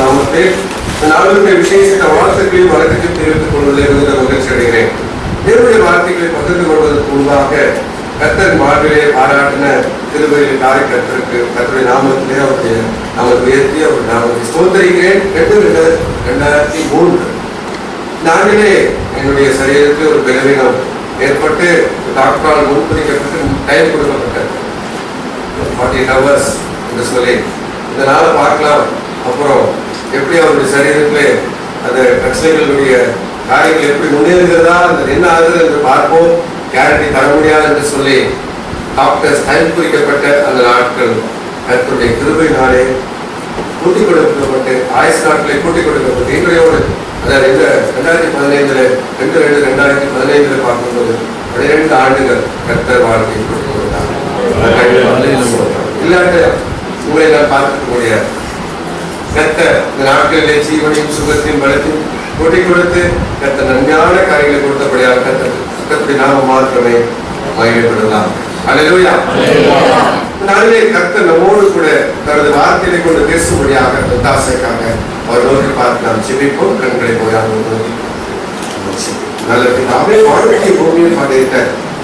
நாமத்தில் நாளுடைய விசேஷ வாழ்த்துக்களையும் வழக்கத்தையும் தெரிவித்துக் கொள்வதில் மிகுந்த மகிழ்ச்சி அடைகிறேன். தேவனுடைய வார்த்தைகளை பகிர்ந்து கொள்வதற்கு முன்பாக கர்த்தர் மார்பிலே பாராட்டின திருவள்ளில் காரை கர்த்தருக்கு கர்த்தருடைய நாமத்திலே அவருடைய நாமத்தை உயர்த்தி அவருடைய நாமத்தை ஸ்தோத்திரிக்கிறேன். 2003 நாளிலே என்னுடைய சரீரத்தில் ஒரு பலவீனம் ஏற்பட்டு டாக்டரால் முன்பதிக்கப்பட்டு டைம் கொடுக்கப்பட்டது 48 hours என்று சொல்லி இந்த நாளை பார்க்கலாம். அப்புறம் எப்படி அவருடைய சரீரத்திலே அந்த பிரச்சனைகளுடைய காரியங்கள் எப்படி முன்னேறுகிறதா அந்த என்ன ஆகுது என்று பார்ப்போம். கேரண்டி தர முடியாது என்று சொல்லி டாக்டர்ஸ் டைம் குறிக்கப்பட்ட அந்த நாட்கள் கர்த்தருடைய கிருபையினாலே கூட்டிக் கொடுக்கப்பட்டு ஆயுஷ் நாட்களை கூட்டிக் கொடுக்கப்பட்டு இன்றையோடு அதாவது இந்த 2015 பார்க்கும்போது 12 ஆண்டுகள் கர்த்தர் வாழ்க்கை கொடுத்து கொடுத்தார். இல்லாட்ட உங்களை நான் பார்த்துக்க முடியாது. கர்த்தர் இந்த நாட்களிலே ஜீவனையும் சுகத்தையும் பலத்தையும் கூட்டிக் கொடுத்து கர்த்தர் நன்மையான காரியங்களை கொடுத்தபடியாக கர்த்தருடைய நாம மாத்திரமே மகிமைப்படலாம். அல்லேலூயா. நாளிலே கர்த்தர் நம்மோடு கூட தனது வார்த்தையை கொண்டு பேசும்படியாக ஒத்தாசைக்காக அவர் நோக்கி பார்த்து நாம் ஜெபிப்போம். கண்களை போயாக நல்ல பிதாவே, வாழ்க்கை பூமியில் படைத்த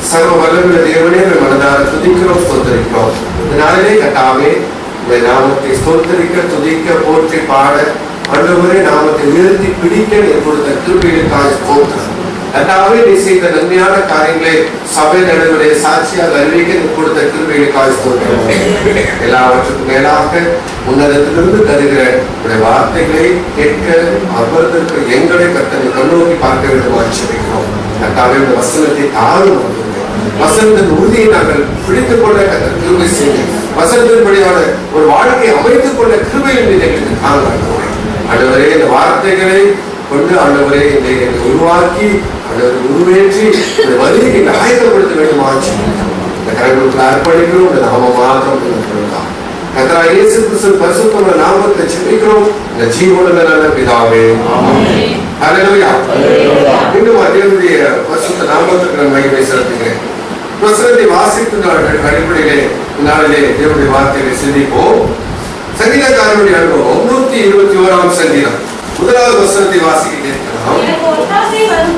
சர்வ வல்லமையுள்ள தேவனே மனதார துதிக்கிறோம், ஸ்தோத்திரிக்கிறோம். இந்த நாளிலே கர்த்தாவே உடைய நாமத்தை ஸ்தோத்திரிக்க துதிக்க போற்றி பாட ஆண்டவரே நாமத்தை உயர்த்தி பிடிக்க கொடுத்த கிருபைகளுக்காக ஸ்தோத்திரம். கர்த்தாவே நீ செய்த நன்மையான காரியங்களை சபை நடுவிலே சாட்சியாக அறிவிக்க கொடுத்த கிருபைகளுக்காக ஸ்தோத்திரம். எல்லாவற்றுக்கும் மேலாக உன்னதத்திலிருந்து தருகிற உடைய வார்த்தைகளை கேட்க அமர்ந்திருக்கிற எங்களை கர்த்தரை கண்ணோக்கி பார்க்க வேண்டும் ஆட்சேபிக்கிறோம். கர்த்தாவே இந்த வசனத்தை தாழும் வசனத்தின் உறுதியை நாங்கள் பிடித்துக் கொள்ள கர்த்தர் கிருபை செய்ய வசனத்தின்படியான ஒரு வாழ்க்கையை அமைத்துக் கொள்ள கிருபையில் எங்களுக்கு காணலாம். ஆண்டவரே இந்த வார்த்தைகளை கொண்டு ஆண்டவரே இதை உருவாக்கி ஆண்டவரை உருவேற்றி இந்த வருகைக்கு ஆயத்தப்படுத்த வேண்டும் ஆட்சி இந்த கரங்களுக்கு அர்ப்பணிக்கிறோம். இந்த நாம மாத்திரம் சொல்லலாம். கர்த்தராகிய இயேசு கிறிஸ்து பரிசுத்தமுள்ள நாமத்தை ஜெபிக்கிறோம் இந்த ஜீவனுள்ள நல்ல பிதாவே, ஆமென். ஹல்லேலூயா. இன்னும் தேவனுடைய பரிசுத்த நாமத்துக்கு நான் மகிமை செலுத்துகிறேன். வசனத்தை வாசித்து அடிப்படையிலே நாளிலே தேவனுடைய வார்த்தைகளை சிந்திப்போம். சங்கீதக்காரனுடைய அனுபவம் 121 சங்கீதம் முதலாவது வசனத்தை வாசிக்க கேட்கலாம். எனக்கு ஒத்தாசை வரும்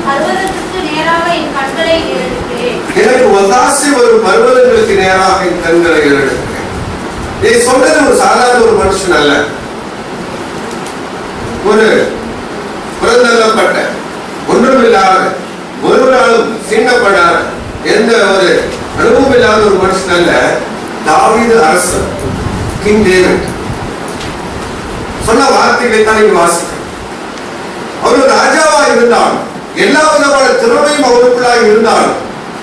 பர்வதங்களுக்கு நேராக என் கண்களை ஏறெடுக்கிறேன். நீ சொல்றது ஒரு சாதாரண ஒரு மனுஷன் அல்ல, ஒரு புறந்தள்ளப்பட்ட ஒன்றுமில்லாத ஒரு நாளும் சீண்டப்படாத எந்த ஒரு அனுபவம் இல்லாத ஒரு மனுஷன் அல்ல. தாவீது அரசன், கிங் டேவிட் சொன்ன வார்த்தைகளை தான் இங்கு வாசிக்க. அவர் ராஜாவா இருந்தாலும் எல்லா விதமான திறமையும் அவருக்குள்ளாக இருந்தாலும்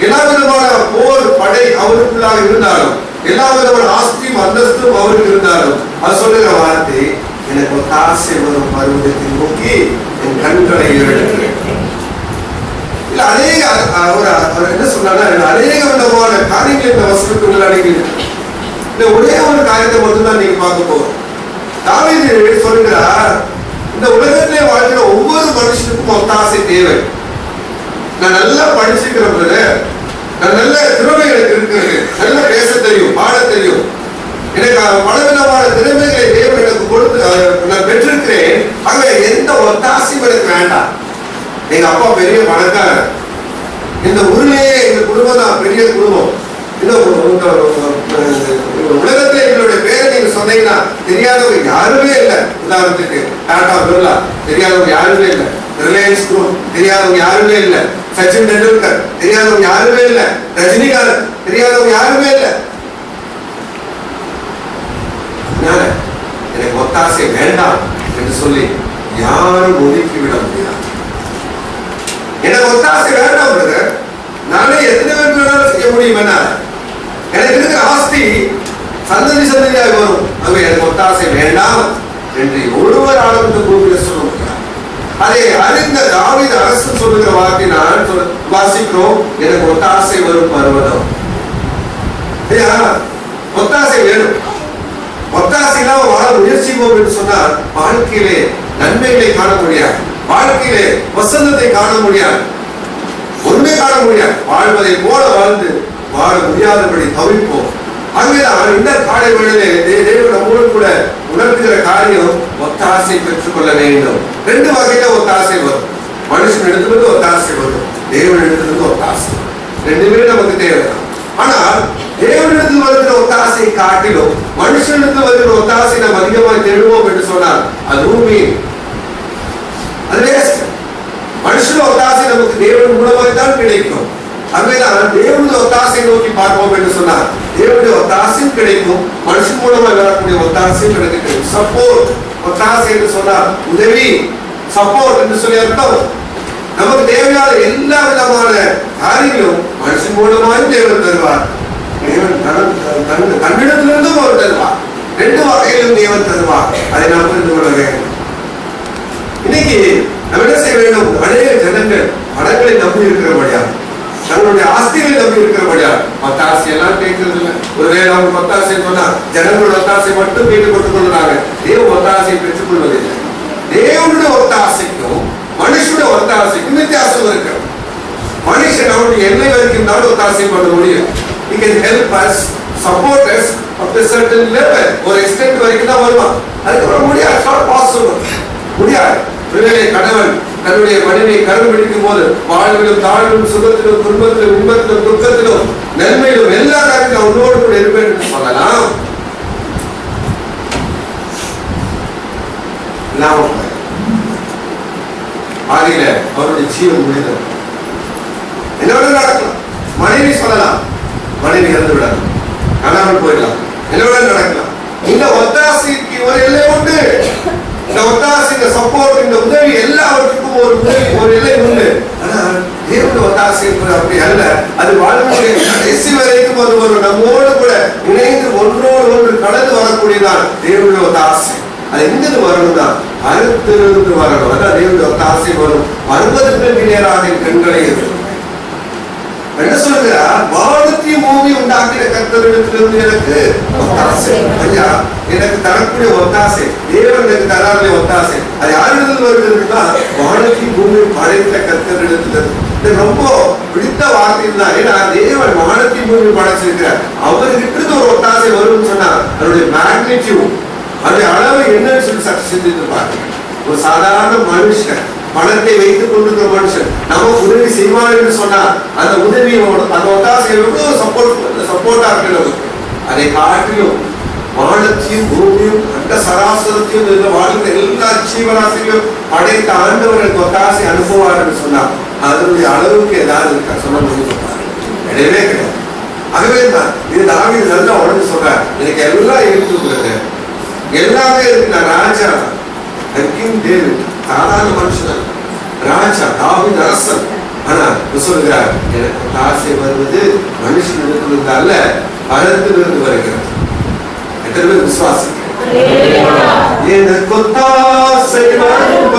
எல்லா விதமான போர் படை அவருக்குள்ளாக இருந்தாலும் எல்லா விதமான ஆஸ்தியும் அந்தஸ்தும் அவருக்கு இருந்தாலும் அது சொல்லுகிற வார்த்தை, எனக்கு ஒத்தாசை வரும் பருவத்தை நோக்கி என் கண்களை ஏறெடுக்கிறேன். இல்ல அநேக அவர் என்ன சொன்னார், அநேக விதமான காரியங்கள் இந்த வசனத்துக்குள்ள அடங்கியிருக்கு. இந்த ஒரே ஒரு காரியத்தை மட்டும்தான் நீங்க பார்க்க போறோம். தாவீது சொல்கிறார், இந்த உலகத்திலே வாழ்கிற ஒவ்வொரு மனுஷனுக்கும் ஒத்தாசை தேவை. நான் நல்லா படிச்சிருக்கிறேன், நான் நல்ல திறமை எனக்கு இருக்கிறது, நல்ல பேச தெரியும், பாட தெரியும், எனக்கு பலவிதமான திறமைகளை தேவன் எனக்கு கொடுத்து நான் பெற்றிருக்கிறேன். ஆகவே எந்த ஒத்தாசையும் எனக்கு வேண்டாம். எங்க அப்பா பெரிய பணக்காரர், இந்த ஊர்லயே எங்க குடும்பம் தான் பெரிய குடும்பம். உலகத்துல எங்களுடைய பேரை நீங்க சொன்னீங்கன்னா தெரியாதவங்க யாருமே இல்லை. உதாரணத்துக்கு டாடா பிர்லா தெரியாதவங்க யாருமே இல்லை, ரிலையன்ஸ் குரூப் தெரியாதவங்க யாருமே இல்லை, சச்சின் டெண்டுல்கர் தெரியாதவங்க யாருமே இல்லை, ரஜினிகாந்த் தெரியாதவங்க யாருமே இல்லை. அதனால எனக்கு ஒத்தாசை வேண்டாம் என்று சொல்லி யாரும் ஒதுக்கி விட முடியாது. எனக்கு ஒத்தாசை வேண்டாம் பிரதர், நானே எத்தனை பேருக்கு வேணாலும் செய்ய முடியும். என்னால எனக்கு இருக்கிற ஆஸ்தி சந்ததி சந்ததியாக வரும். அங்கே எனக்கு ஒத்தாசை வேண்டாம் என்று ஒருவர் ஆளுக்கு கூப்பிட சொல்ல முடியாது. அதை அறிந்த தாவீது அரசு சொல்லுகிற வார்த்தை நான் வாசிக்கிறோம், எனக்கு ஒத்தாசை வரும் பர்வதம். ஒத்தாசை வேணும். ஒத்தாசை இல்லாம வாழ முயற்சிப்போம் என்று சொன்னால் வாழ்க்கையிலே நன்மைகளை காண முடியாது, வாழ்க்கையிலே வசந்தத்தை காண முடியாது, ஒன்றை காண முடியாது. வாழ்வதை போல வாழ்ந்து வாழ முடியாதபடி தவிப்போம். அங்கேதான் இந்த காலை வேளையிலே தேவன் நம்மோடு கூட உணர்த்துகிற காரியம் ஒத்தாசை பெற்றுக்கொள்ள வேண்டும். ரெண்டு வகையில ஒத்தாசை வரும். மனுஷன் இடத்திலிருந்து ஒத்தாசை வரும், தேவன் இடத்திலிருந்து ஒத்தாசை. ரெண்டுமே நமக்கு தேவைதான். ஆனால் தேவனிடத்தில் வருகிற ஒத்தாசை காட்டிலும் மனுஷனிடத்தில் வருகிற ஒத்தாசை நாம் அதிகமாக தேடுவோம் என்று சொன்னால் அதுவும் அது வேஸ்ட். மனுஷன் ஒத்தாசை நமக்கு தேவன் மூலமாக தான் கிடைக்கும். அதுதான் தேவனுடைய ஒத்தாசை நோக்கி பார்ப்போம் என்று சொன்னார். தேவனுடைய ஒத்தாசையும் கிடைக்கும், மனுஷன் மூலமாக வரக்கூடிய ஒத்தாசையும் கிடைக்கும். சப்போர்ட், ஒத்தாசை என்று சொன்னார் உதவி, சப்போர்ட் என்று சொல்லி அர்த்தம். நமக்கு தேவையான எல்லா விதமான காரியங்களும் மனுஷன் மூலமாக தேவன் தருவார். தேவன் தன்னிடத்திலிருந்தும் அவர் தருவார். ரெண்டு வகையிலும் தேவன் தருவார். அதை நாம் புரிந்து கொள்ள வேண்டும். இன்னைக்கு நம்ம என்ன செய்ய வேண்டும்? அநேக ஜனங்கள் பணங்களை நம்பி இருக்கிறபடியா, தங்களுடைய ஆஸ்திகளை நம்பி இருக்கிறபடியா ஒத்தாசை எல்லாம் கேட்கறது இல்லை. ஒருவேளை அவங்க ஒத்தாசை சொன்னா ஜனங்களோட ஒத்தாசை மட்டும் கேட்டுக் கொண்டு கொள்றாங்க, தேவ ஒத்தாசையை பெற்றுக் கொள்வதில்லை. தேவனுடைய ஒத்தாசைக்கும் மனுஷனுடைய ஒத்தாசைக்கும் வித்தியாசம் இருக்கு. மனுஷன் அவனுடைய எல்லை வரைக்கும் தான் ஒத்தாசை பண்ண முடியும். He can help us, support us up to a certain level. ஒரு எக்ஸ்டென்ட் வரைக்கும் தான் வருவான், அதுக்கப்புறம் முடியாது. not possible, முடியாது. ஒருவேளை கணவன் தன்னுடைய மனைவியை கரம் பிடிக்கும் போது வாழ்விலும் தாழ்விலும் சுகத்திலும் துன்பத்திலும் இன்பத்திலும் துக்கத்திலும் நன்மையிலும் எல்லா காரியத்திலும் அவனோடு கூட இருப்பேன் என்று சொல்லலாம். ஆதியில அவருடைய ஜீவன் முடிந்தது. என்னோட நடக்கலாம். மனைவி சொல்லலாம், மனைவி இறந்து விடலாம், கணவன் போயிடலாம், என்னோட நடக்கலாம். இந்த ஒத்தாசைக்கு ஒரு எல்லை உண்டு. இந்த ஒத்தாசை, இந்த சப்போர்ட், இந்த உதவி எல்லாவற்றுக்கும் ஒரு உதவி, ஒரு எல்லை உண்டு. ஆனால் தேவனுடைய ஒத்தாசை என்பது அப்படி அல்ல. அது வாழ்க்கையை கடைசி வரைக்கும் அது ஒரு நம்மோடு கூட இணைந்து ஒன்றோடு ஒன்று கடந்து வரக்கூடியதான் தேவனுடைய ஒத்தாசை. அது எங்கிருந்து வரணும்னா அறுத்திலிருந்து வரணும். அதான் தேவனுடைய ஒத்தாசை வரும். வருவதற்கு நேராக கண்களை என்ன சொல்லுகிறார்? வானத்தையும் பூமி உண்டாக்கின கர்த்தரிடத்திலிருந்து எனக்கு ஒத்தாசை. ஐயா, எனக்கு தரக்கூடிய ஒத்தாசை, தேவன் எனக்கு தராருடைய ஒத்தாசை, அது யாரிடத்தில் வருகிறதுனா வானத்தையும் பூமியும் படைத்த கர்த்தரிடத்திலிருந்து. இது ரொம்ப பிடித்த வார்த்தை தான். ஏன்னா தேவன் வானத்தையும் பூமியும் படைச்சிருக்கிறார். அவர்கிட்ட ஒரு ஒத்தாசை வரும்னு சொன்னா அதனுடைய மேக்னிடியூட், அதனுடைய அளவு என்னன்னு சொல்லி சற்று சிந்தித்து பாருங்க. ஒரு சாதாரண மனுஷன், பணத்தை வைத்துக் கொண்டிருக்கிற மனுஷன் நமக்கு உதவி செய்வார் என்று சொன்னார், அந்த உதவியோடு அந்த ஒத்தாசை சப்போர்ட்டா இருக்கிறது. அதை காட்டிலும் வானத்தையும் பூமியும் அந்த சராசரத்தையும் வாழ்ந்த எல்லா ஜீவராசிகளையும் படைத்த ஆண்டவர்களுக்கு ஒத்தாசை அனுப்புவார் என்று சொன்னார். அதனுடைய அளவுக்கு ஏதாவது இருக்கா சொல்ல முடியும்? கிடையவே கிடையாது. ஆகவே தான் இது தாவீது நல்லா உடனே சொல்றார், எனக்கு எல்லாம் இருக்கிறது, எல்லாமே இருக்கு. நான் ராஜா, கிங் டேவிட், சாதாரண மனுஷன், ராஜா தாவீது அரசன். ஆனா சொல்லுகிறார், எனக்கு ஒத்தாசை வருவது மனுஷனிடத்திலிருந்து அல்ல, பரத்திலிருந்து வருகிறது. எத்தனை பேர் விசுவாசிக்கிறேன்? எனக்கு ஒத்தாசை வருவது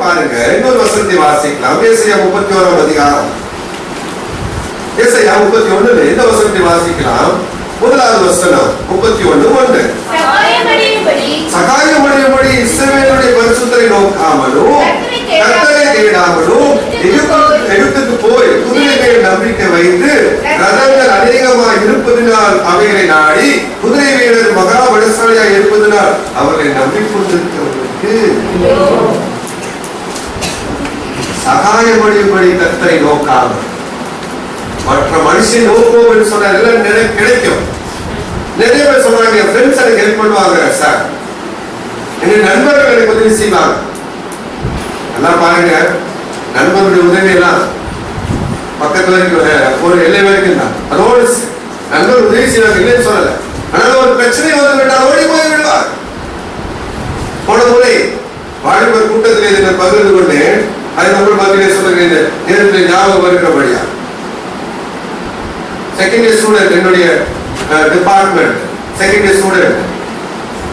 பாருங்க. இன்னொரு வசனத்தை வாசிக்கலாம். ஏசாயா 31 அதிகாரம், ஏசாயா 31 இந்த வசனத்தை வாசிக்கலாம். முதலாவது வசனம் 31:1. சகாயமடையும்படி இஸ்ரவேலுடைய பரிசுத்தரை நோக்காமலும் கர்த்தரை தேடாமலும் எகிப்துக்கு போய் குதிரை மேல் நம்பிக்கை வைத்து ரதங்கள் அநேகமாக இருப்பதினால் அவைகளை நாடி குதிரை வீரர் அவரை நம்பிக்கொண்டிருக்கிறவர்களுக்கு சகாயமடையும்படி கர்த்தரை நோக்காமல் மற்ற மனுஷன் நோக்குவோம் என்று சொன்ன எல்லாம் கிடைக்கும். நிறைய பேர் சொல்றாங்க, என் ஃப்ரெண்ட்ஸ் எனக்கு ஹெல்ப் பண்ணுவாங்க சார், என் நண்பர்கள் எனக்கு உதவி செய்வாங்க. எல்லாம் பாருங்க, நண்பர்களுடைய உதவி எல்லாம் பக்கத்துல ஒரு எல்லை வரைக்கும் தான். அதோடு நண்பர் உதவி செய்வாங்க, இல்லைன்னு சொல்லல. ஆனால் ஒரு பிரச்சனை வந்து விட்டால் ஓடி போய் விடுவார். போன முறை வாலிபர் கூட்டத்தில் இதை பகிர்ந்து கொண்டு அதை நம்ம மத்தியிலே சொல்லுங்க, நேரத்தில் ஞாபகம் இருக்கிறபடியா செகண்ட் இயர் ஸ்டூடெண்ட், என்னுடைய டிபார்ட்மெண்ட் செகண்ட் இயர் ஸ்டூடெண்ட்,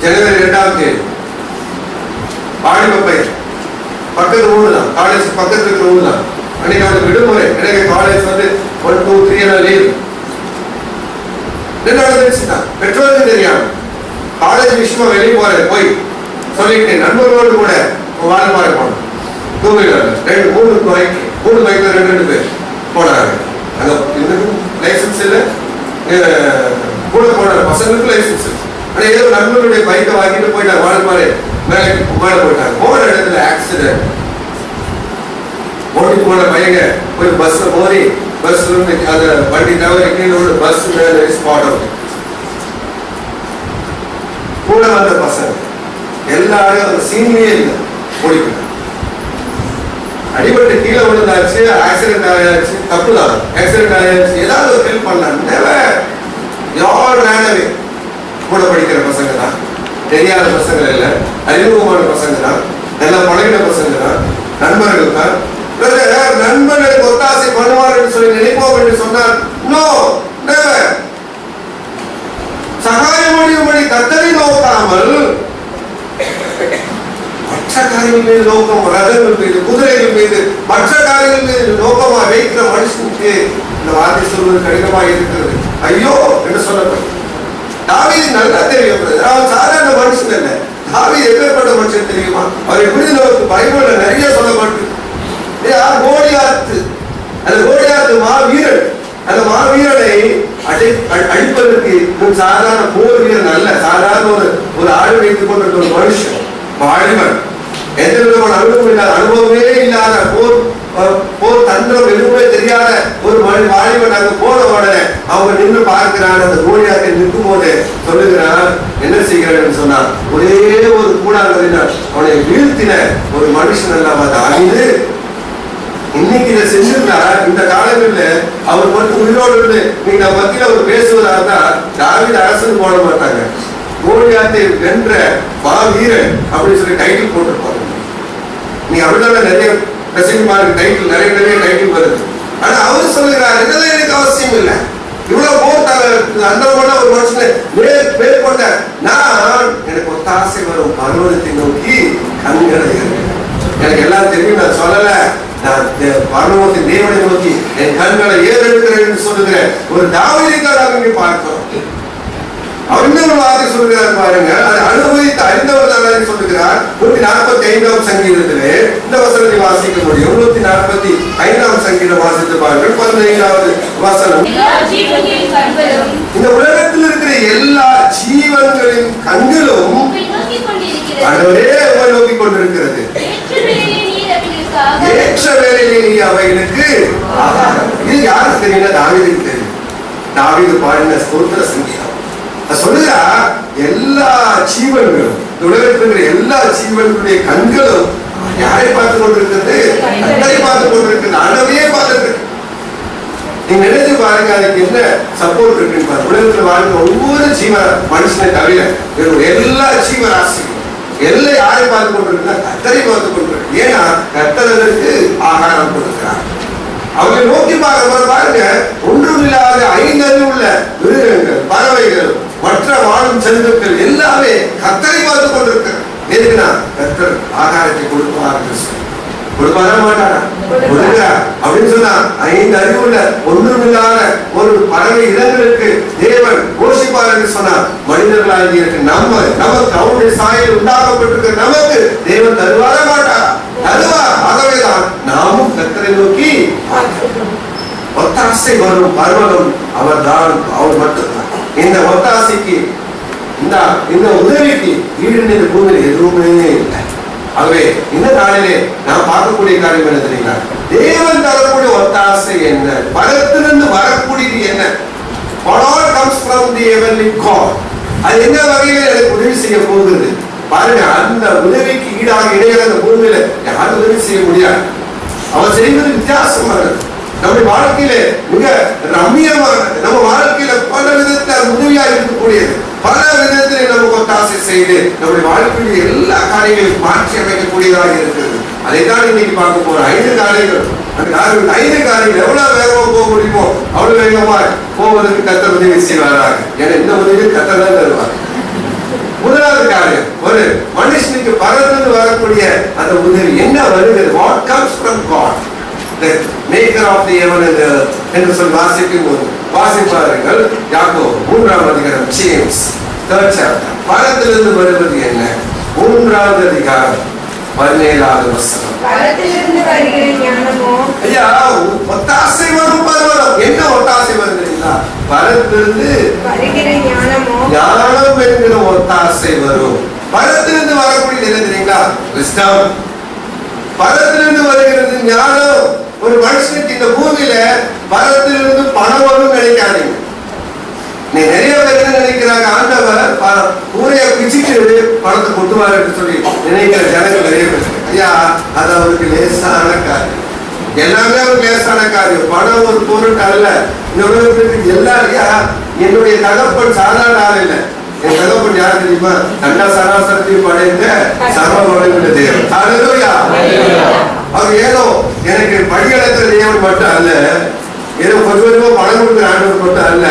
ஜனவரி 2ஆம் தேதி வாலிப பையன், பக்கத்து ஊர் தான், காலேஜ் பக்கத்துல இருக்கிற ஊர் தான். அன்னைக்கு அவனுக்கு விடுமுறை. எனக்கு காலேஜ் வந்து 1, 2, 3 எல்லாம் லீவ். பெற்றோருக்கு தெரியாம காலேஜ் விஷயமா வெளியே போய் சொல்லிட்டு நண்பர்களோடு கூட வாழமாற போனோம். 2 வீலர்ல 3 பைக்ல 2 பேர் போனாங்க. அங்க லைசன்ஸ் இல்ல, கூட போன பசங்களுக்கு லைசன்ஸ் இல்லை. ஆனா ஏதோ நண்பர்களுடைய பைக்கை வாங்கிட்டு போயிட்டாங்க. வாழமாற மேலே போயிட்டாங்க. போன இடத்துல ஆக்சிடென்ட். ஓட்டி போன பையங்க போய் பஸ்ல போய் பஸ்ல இருந்து அந்த வண்டி தவிர கீழே பஸ் மேல ஸ்பாட் அவுட். கூட வந்த பசங்க எல்லாரும் அந்த சீனியே இல்லை, ஓடிக்கிட்டாங்க. அடிபட்டு கீழே விழுந்தாச்சு, ஆக்சிடென்ட் ஆயாச்சு, தப்பு தான், ஆக்சிடென்ட் ஆயாச்சு, ஏதாவது ஒரு ஹெல்ப் பண்ணலாம். யார் வேணவே கூட படிக்கிற பசங்க தான், தெரியாத பசங்க இல்லை, அறிமுகமான பசங்க தான், நல்லா பழகின பசங்க தான், நண்பர்கள் தான். நண்பர்களுக்கு ஒத்தாசை பண்ணுவார் என்று சொல்லி நினைப்போம் என்று சொன்னால் நோ, நெவர். சகாயமடையும்படி கர்த்தரை நோக்காமல் மற்ற காரியங்கள் மீது நோக்கம், ரதங்கள் மீது, குதிரைகள் மீது, மற்ற காரியங்கள் மீது நோக்கமா வைக்கிற மனுஷனுக்கு இந்த வார்த்தை சொல்வது கடினமாக இருக்கிறது. ஐயோ என்று சொல்லப்படும். தாவீது நல்லா தெரியும், அவன் சாதாரண மனுஷன் இல்லை. தாவீது எப்பேற்பட்ட மனுஷன் தெரியுமா? அவரை குறித்து நமக்கு பைபிள்ல நிறைய சொல்லப்பட்டு, கோலியாத்து, அந்த கோலியாத்து மாவீரன், அந்த மாவீரனை அடிப்பதற்கு சாதாரண போர் வீரன் அல்ல, சாதாரண ஒரு ஆடு வைத்துக் கொண்டிருந்த ஒரு மனுஷன், வாலிபன், எந்த விதமான அனுபவமே இல்லாத போர் தந்திரம் எதுவுமே தெரியாத ஒரு வாலிபன் அங்க போன உடனே அவங்க நின்று பார்க்கிறான். அந்த கோலியாத்தை நிற்கும் போது சொல்லுகிறான், என்ன செய்கிறான்னு சொன்னா, ஒரே ஒரு கூடாங்கலினால் அவனை வீழ்த்தின ஒரு மனுஷன் எல்லாம் தாவீது. இன்னைக்கு இதை செஞ்சிருந்தா இந்த காலங்களில் அவர் மட்டும் உயிரோடு இருந்து நீங்க மத்தியில அவர் பேசுவதா இருந்தா தாவீது அரசன் போட மாட்டாங்க, கோலியாத்தை வென்ற மாவீரன் அப்படின்னு சொல்லி டைட்டில் போட்டிருப்பாங்க. நீங்க அப்படிதான் நிறைய பிரசங்கமாக டைட்டில் நிறைய டைட்டில் வருது. ஆனா அவர் சொல்லுகிறார், இதெல்லாம் எனக்கு அவசியம் இல்லை, இவ்வளவு போர் அந்த ஒரு மனுஷனை மேற்கொண்ட நான் எனக்கு ஒத்தாசை வரும் பர்வதத்தை நோக்கி கண்களை, எனக்கு எல்லாம் தெரியும், நான் சொல்லல, நான் பரலோகத்தின் தேவனை நோக்கி என் கண்களை ஏறெடுக்கிறேன் என்று சொல்லுகிறேன் ஒரு தாவீதை தான் நாம் இங்கே பார்க்கிறோம். அவர் இன்னொரு வார்த்தை சொல்லுகிறார் பாருங்க, அதை அனுபவித்து அறிந்தவர் தான் சொல்லுகிறார். 145ஆம் சங்கீதத்திலே இந்த வசனத்தை வாசிக்க முடியும். 145ஆம் சங்கீதம் வாசித்து பாருங்கள். 15வது வசனம், இந்த உலகத்தில் இருக்கிற எல்லா ஜீவன்களின் கண்களும் ஆண்டவரே உம்மை நோக்கிக் கொண்டிருக்கிறது, ஏற்ற வேளையிலே நீ அவைகளுக்கு ஆகாரம். இது யாருக்கு தெரியும்? தாவீதுக்கு தெரியும். தாவீது பாடின ஸ்தோத்திர சங்கீதம் சொல்லுறா, எல்லா ஜீவன்களும், உலகத்தில் இருக்கிற எல்லா ஜீவன்களுடைய கண்களும் யாரை பார்த்துக் கொண்டிருக்கிறது? கர்த்தரை பார்த்துக் கொண்டிருக்கிறது, அளவையே பார்த்துட்டு இருக்கு. நீங்க நினைச்சு பாருங்க, அதுக்கு என்ன சப்போர்ட் இருக்குன்னு பாருங்க. உலகத்தில் வாழ்ந்த ஒவ்வொரு ஜீவ மனுஷனை தவிர எல்லா ஜீவராசிகளும் எல்லாம் யாரை பார்த்து கொண்டிருக்கா? கர்த்தரை பார்த்து கொண்டிருக்கு. ஏன்னா கர்த்தருக்கு ஆகாரம் கொடுக்கிறார். அவரை நோக்கி பாருங்க, ஒன்றுமில்லாத 5 அறிவுள்ள மிருகங்கள், பறவைகள், மற்ற வாழும் ஜந்துக்கள் எல்லாமே கர்த்தரை பார்த்து கொண்டிருக்கிறார். எதுக்குன்னா கர்த்தர் ஆகாரத்தை கொடுப்பாரா மாட்டாரா? கொடுக்கிறார் அப்படின்னு சொன்னா 5 அறிவுள்ள ஒன்றுமில்லாத ஒரு பறவை இனங்களுக்கு தேவன் போஷிப்பார் என்று சொன்னார். மனிதர்களாகிய நமக்கு அவருடைய சாயல் உண்டாக்கப்பட்டிருக்கிற நமக்கு தேவன் தருவாரா மாட்டாரா? தருவார். ஆகவேதான் நாமும் கர்த்தரை நோக்கி ஒத்தாசை வரும் பர்வதம் அவர்தான், அவர் மட்டும்தான். இந்த ஒத்தாசைக்கு இந்த உதவிக்கு ஈடு இந்த பூமியில் எதுவுமே இல்லை. ஆகவே இந்த நாளிலே நான் பார்க்கக்கூடிய காரியம் என்ன தெரியுங்களா? தேவன் தரக்கூடிய ஒத்தாசை என்ன, பரத்திலிருந்து வரக்கூடியது என்ன? What all comes from the heavenly God. அது என்ன வகையில எனக்கு உதவி செய்ய போகுது பாருங்க. அந்த உதவிக்கு ஈடாக இடையில அந்த பூமியில யாரும் உதவி செய்ய முடியாது. அவன் செய்வது வித்தியாசமானது, நம்முடைய வாழ்க்கையில மிக ரம்மியமானது, நம்ம வாழ்க்கையில பல விதத்தில் உதவியா இருக்கக்கூடியது, பல விதத்திலே நமக்கு ஒத்தாசை செய்து நம்முடைய வாழ்க்கையில் எல்லா காரியங்களையும் மாற்றி அமைக்கக்கூடியதாக இருக்கிறது. அதைத்தான் இன்னைக்கு பார்க்க போறோம். 5 காரியங்கள். அந்த 5 காரியங்கள் எவ்வளவு வேகமா போக முடியுமோ அவ்வளவு வேகமா போவதற்கு கர்த்தர் உதவி செய்வாராக. ஏன்னா இந்த உதவி கர்த்தர் தான் தருவார். முதலாவது காரியம், ஒரு மனுஷனுக்கு பரத்திலிருந்து வரக்கூடிய அந்த உதவி என்ன வருகிறது? What comes from God, the maker of the heaven and the earth என்று சொல்லி வாசிக்கும் போது வாசிப்பார்கள். யாக்கோபு 3ஆம் அதிகாரம், ஜேம்ஸ் 3rd chapter. பரத்திலிருந்து வருவது என்ன? 3வது அதிகாரம் 17வது வசனம். பரத்திலிருந்து வருகிற ஞானமோ, ஐயா ஒத்தாசை வரும் பரவலம். என்ன ஒத்தாசை வருகிறீங்களா? பரத்திலிருந்து வருகிற ஞானமோ, ஞானம் என்கிற ஒத்தாசை வரும். பரத்திலிருந்து வரக்கூடிய என்ன தெரியுங்களா? விஸ்டம். பரத்திலிருந்து வருகிறது ஞானம். ஒரு மனுஷனுக்கு இந்த பூமியில பரத்திலிருந்து பணம் வரும் நினைக்காதீங்க. நீ நிறைய பேர் நினைக்கிறாங்க ஆண்டவர் ஊரைய பிச்சுட்டு பணத்தை கொட்டுவார் என்று சொல்லி நினைக்கிற ஜனங்கள் நிறைய பேர். ஐயா அது அவருக்கு லேசான காரியம். எல்லாமே ஒரு லேசான காரியம். பணம் ஒரு பொருள் அல்ல. இந்த உலகத்துக்கு எல்லாரும் என்னுடைய தகப்பன் சாதாரண ஆள் இல்லை. என் தகப்பன் யார் தெரியுமா? நல்ல சராசரத்தையும் படைந்த சர்வ வல்லமையுள்ள தேவன். ஹல்லேலூயா. அவர் ஏதோ எனக்கு படியளக்கிற தேவன் மட்டும் அல்ல, ஏதோ கொஞ்சம் கொஞ்சமா பணம் கொடுக்குற ஆண்டவர் மட்டும் அல்ல,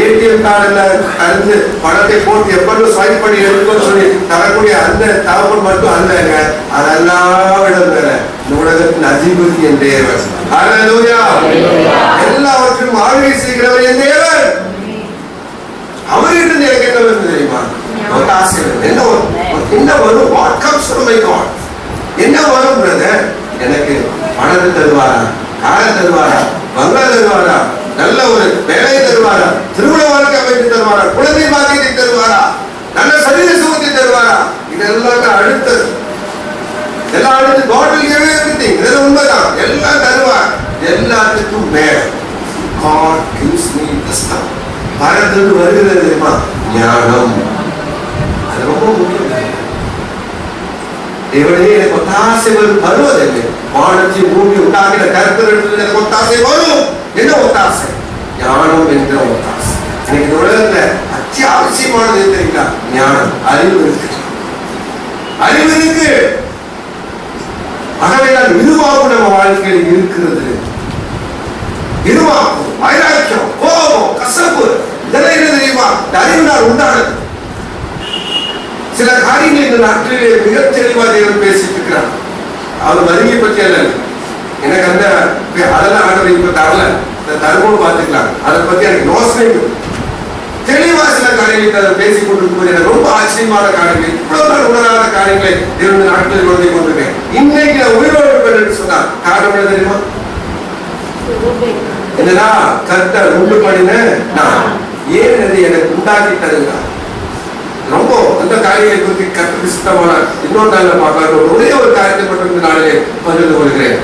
ஏடிஎம் கார்டுல கலந்து பணத்தை போட்டு எப்பொழுதும் ஸ்வைப் பண்ணி எடுக்கணும்னு சொல்லி தரக்கூடிய அந்த தகப்பன் மட்டும் அல்லங்க. அதெல்லாம் விட வேற இந்த உலகத்தின் அதிபதி என் தேவன். ஹல்லேலூயா. எல்லாவற்றையும் ஆளுகை செய்கிறவர் என் தேவன். அவர்கிட்ட எனக்கு என்ன வருது தெரியுமா? ஒத்தாசை. என்ன வரும்? What comes from my God. என்ன வரும் பிரதர்? எனக்கு பணத்தை தருவாரா, காரை தருவாரா, பங்களா தருவாரா, நல்ல ஒரு வேலையை தருவாரா, திருமண வாழ்க்கை அமைத்து தருவாரா, குழந்தை பாக்கியத்தை தருவாரா, நல்ல சரீர சுகத்தை தருவாரா? இதெல்லாம் அடுத்தது. எல்லாம் அடுத்து God will give everything. இது உண்மைதான். எல்லாம் தருவார். எல்லாத்துக்கும் மேல God gives me wisdom. பரத்திலிருந்து வருகிறது தெரியுமா? ஞானம். அது ரொம்ப முக்கியம். தேவனே எனக்கு ஒத்தாசை வருவதில்லை. வானத்தை பூமி உண்டாக்கின கர்த்தரிடத்தில் எனக்கு ஒத்தாசை வரும். என்ன ஒத்தாசை? ஞானம் என்ற ஒத்தாசை. இன்னைக்கு இந்த உலகத்துல அத்தியாவசியமானது தெரியுங்களா? ஞானம். அறிவு இருக்கு. அறிவு இருக்கு. ஆகவே தான் இதுவாகும் நம்ம வாழ்க்கையில் இருக்கிறது. இதுவாகும் வைராக்கியம், கோபம், கசப்பு, இதெல்லாம் என்ன தெரியுமா? அறிவினால் உண்டானது. சில காரியங்கள் இந்த நாட்டிலே மிக தெளிவாக தேவன் பேசிட்டு இருக்கிறார். அவர் வருகை பற்றி அல்ல, எனக்கு அந்த அதெல்லாம் ஆண்டவர் இப்ப தரல, தருவோம் பார்த்துக்கலாம். அதை பத்தி எனக்கு யோசனை தெளிவா சில காரியங்களை பேசிக் கொண்டிருக்கும் எனக்கு ரொம்ப ஆச்சரியமான காரியங்கள், இவ்வளவு நாள் உணராத காரியங்களை தேவன் நாட்டில் உணர்ந்து கொண்டிருக்கேன். இன்னைக்கு நான் உயிரோடு இருப்பேன் என்று சொன்னார். காரணம் என்ன தெரியுமா? என்னன்னா கர்த்தர் உண்டு பண்ணின நான் ஏன் அதை எனக்கு உண்டாக்கி தருகிறார். ரொம்ப அந்த காரியங்களை குறித்து கர்த்தருக்கு சித்தமான இன்னொரு நாள்ல பார்க்கலாம். ஒரே ஒரு காரியத்தை மட்டும் இந்த நாளிலே பகிர்ந்து கொள்கிறேன்.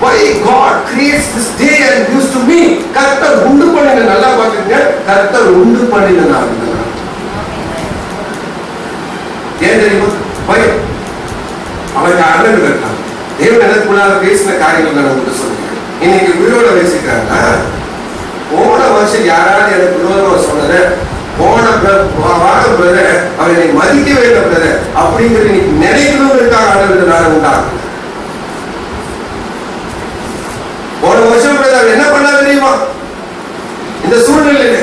Why God creates this day and gives to me? கர்த்தர் உண்டு பண்ணின, நல்லா பாக்குறீங்க, கர்த்தர் உண்டு பண்ணின நாள். ஏன் தெரியுமா? அவருக்கு அண்ணன் இருக்கான். தேவன் எனக்குள்ளாக பேசின காரியங்கள் நான் உங்களுக்கு சொல்றேன். இன்னைக்கு உயிரோட பேசிக்கிறாங்க. போன வருஷம் யாராவது எனக்கு விரோதமா சொன்னத போன வாரம் பிரதர் அவரை மதிக்கவே இல்லை பிரதர் அப்படிங்கிறது இன்னைக்கு நினைக்கணுங்கிறதுக்காக ஆண்டவர் நாள் உண்டாகும். போன வருஷம் பிரதர் என்ன பண்ணா தெரியுமா? இந்த சூழ்நிலையில